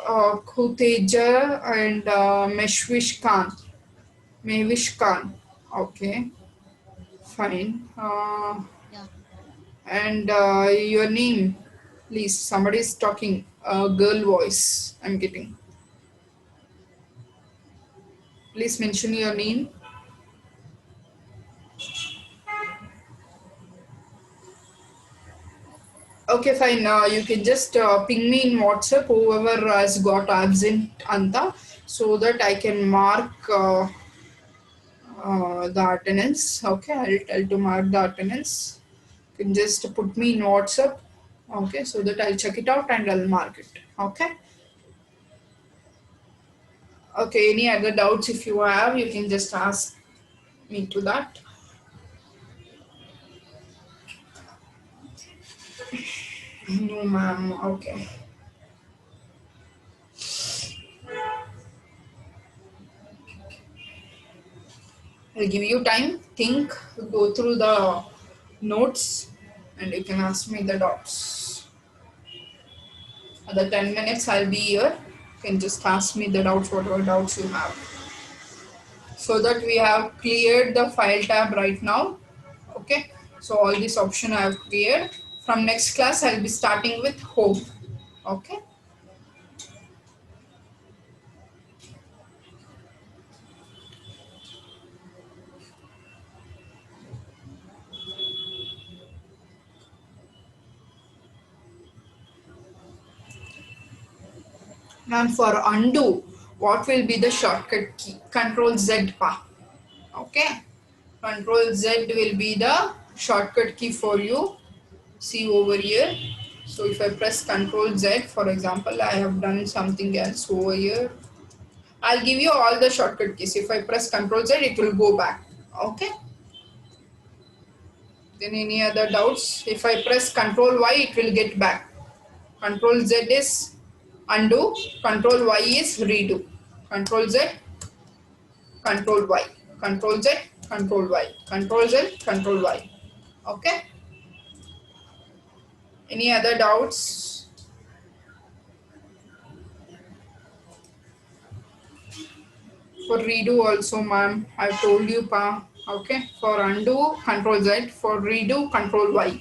Khuteja and Meshwish Khan. Mevish Khan. Okay, fine. Yeah. And your name, please. Somebody is talking. Girl voice. I'm getting. Please mention your name. Okay, fine. You can just ping me in WhatsApp whoever has got absent Anta so that I can mark the attendance. Okay, I'll tell to mark the attendance. You can just put me in WhatsApp. Okay, so that I'll check it out and I'll mark it. Okay. Okay, any other doubts if you have, you can just ask me to that. No, ma'am. Okay. I'll give you time. Think, go through the notes, and you can ask me the doubts. Other 10 minutes, I'll be here. You can just ask me the doubts, whatever doubts you have. So that we have cleared the file tab right now. Okay. So all these options I have cleared. From next class, I'll be starting with home. Okay. And for undo, what will be the shortcut key? Control Z pa. Okay. Control Z will be the shortcut key for you. See over here. So if I press Control Z, for example, I have done something else over here. I'll give you all the shortcut keys. If I press Control Z, it will go back. Okay. Then any other doubts? If I press Control Y, it will get back. Control Z is undo. Control Y is redo. Control Z, Control Y. Control Z, Control Y. Control Z, Control Y. Okay. Any other doubts? For redo also, ma'am. I told you, pa. Okay. For undo, Control Z. For redo, Control Y.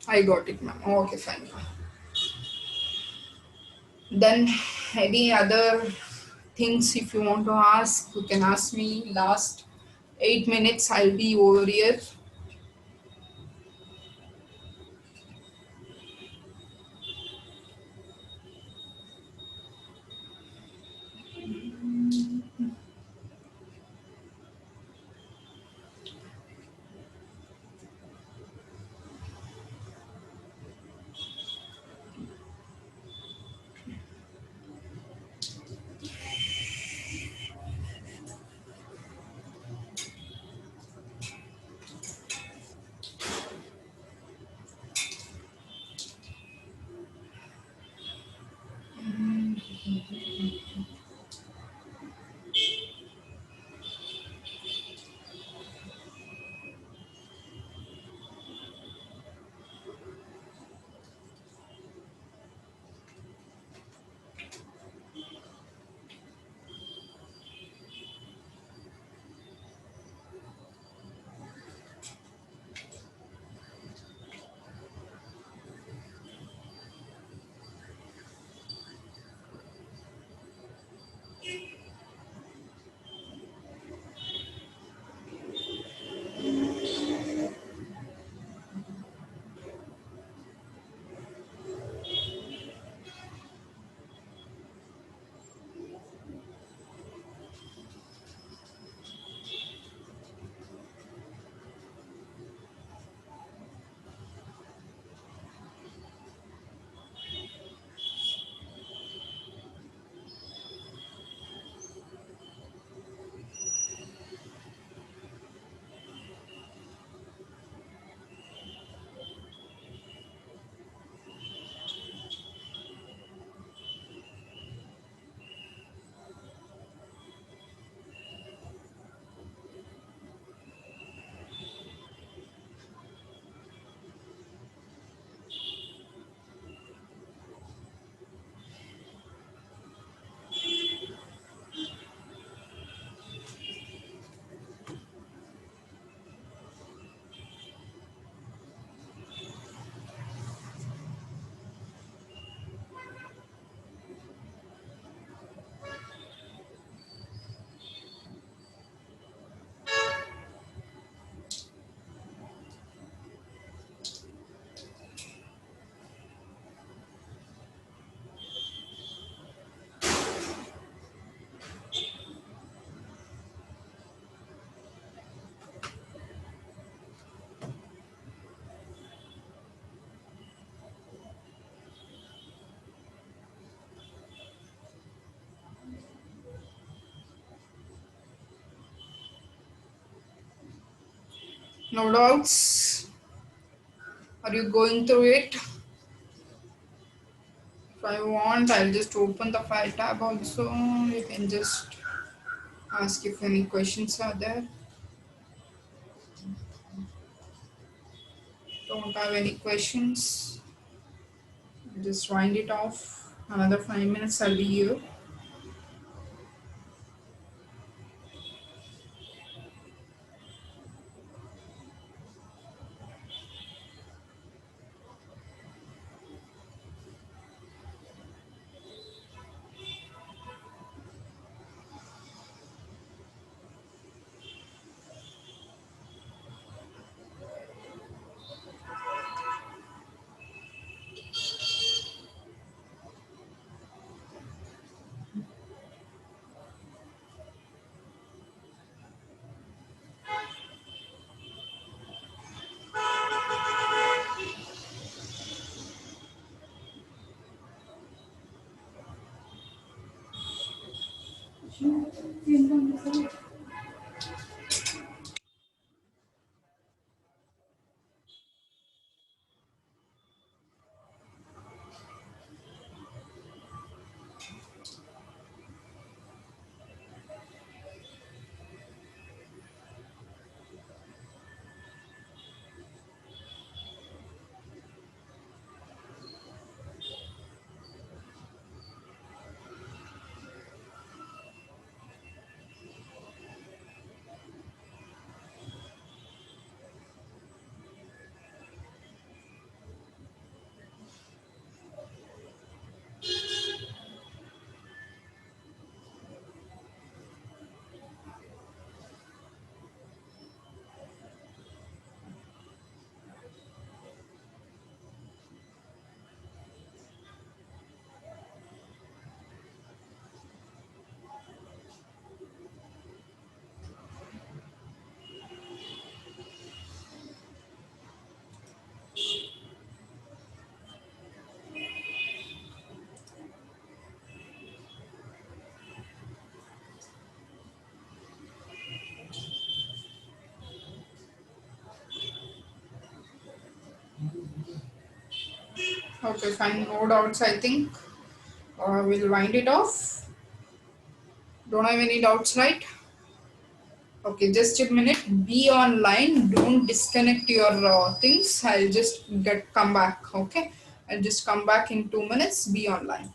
I got it, ma'am. Okay, fine. Then any other things if you want to ask, you can ask me. Last 8 minutes, I'll be over here. No doubts? Are you going through it? If I want, I'll just open the file tab also. You can just ask if any questions are there. Don't have any questions. Just wind it off. Another 5 minutes, I'll be here. Okay, fine. No doubts, I think. We'll wind it off. Don't have any doubts, right? Okay, just a minute. Be online. Don't disconnect your things. I'll just come back. Okay, I'll just come back in 2 minutes. Be online.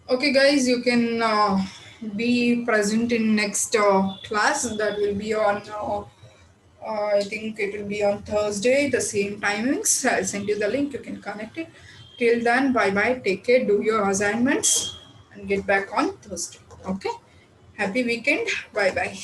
Okay, guys, you can be present in next class. That will be on. I think it will be on Thursday, the same timings. I'll send you the link. You can connect it. Till then, bye bye. Take care. Do your assignments and get back on Thursday. Okay. Happy weekend. Bye bye.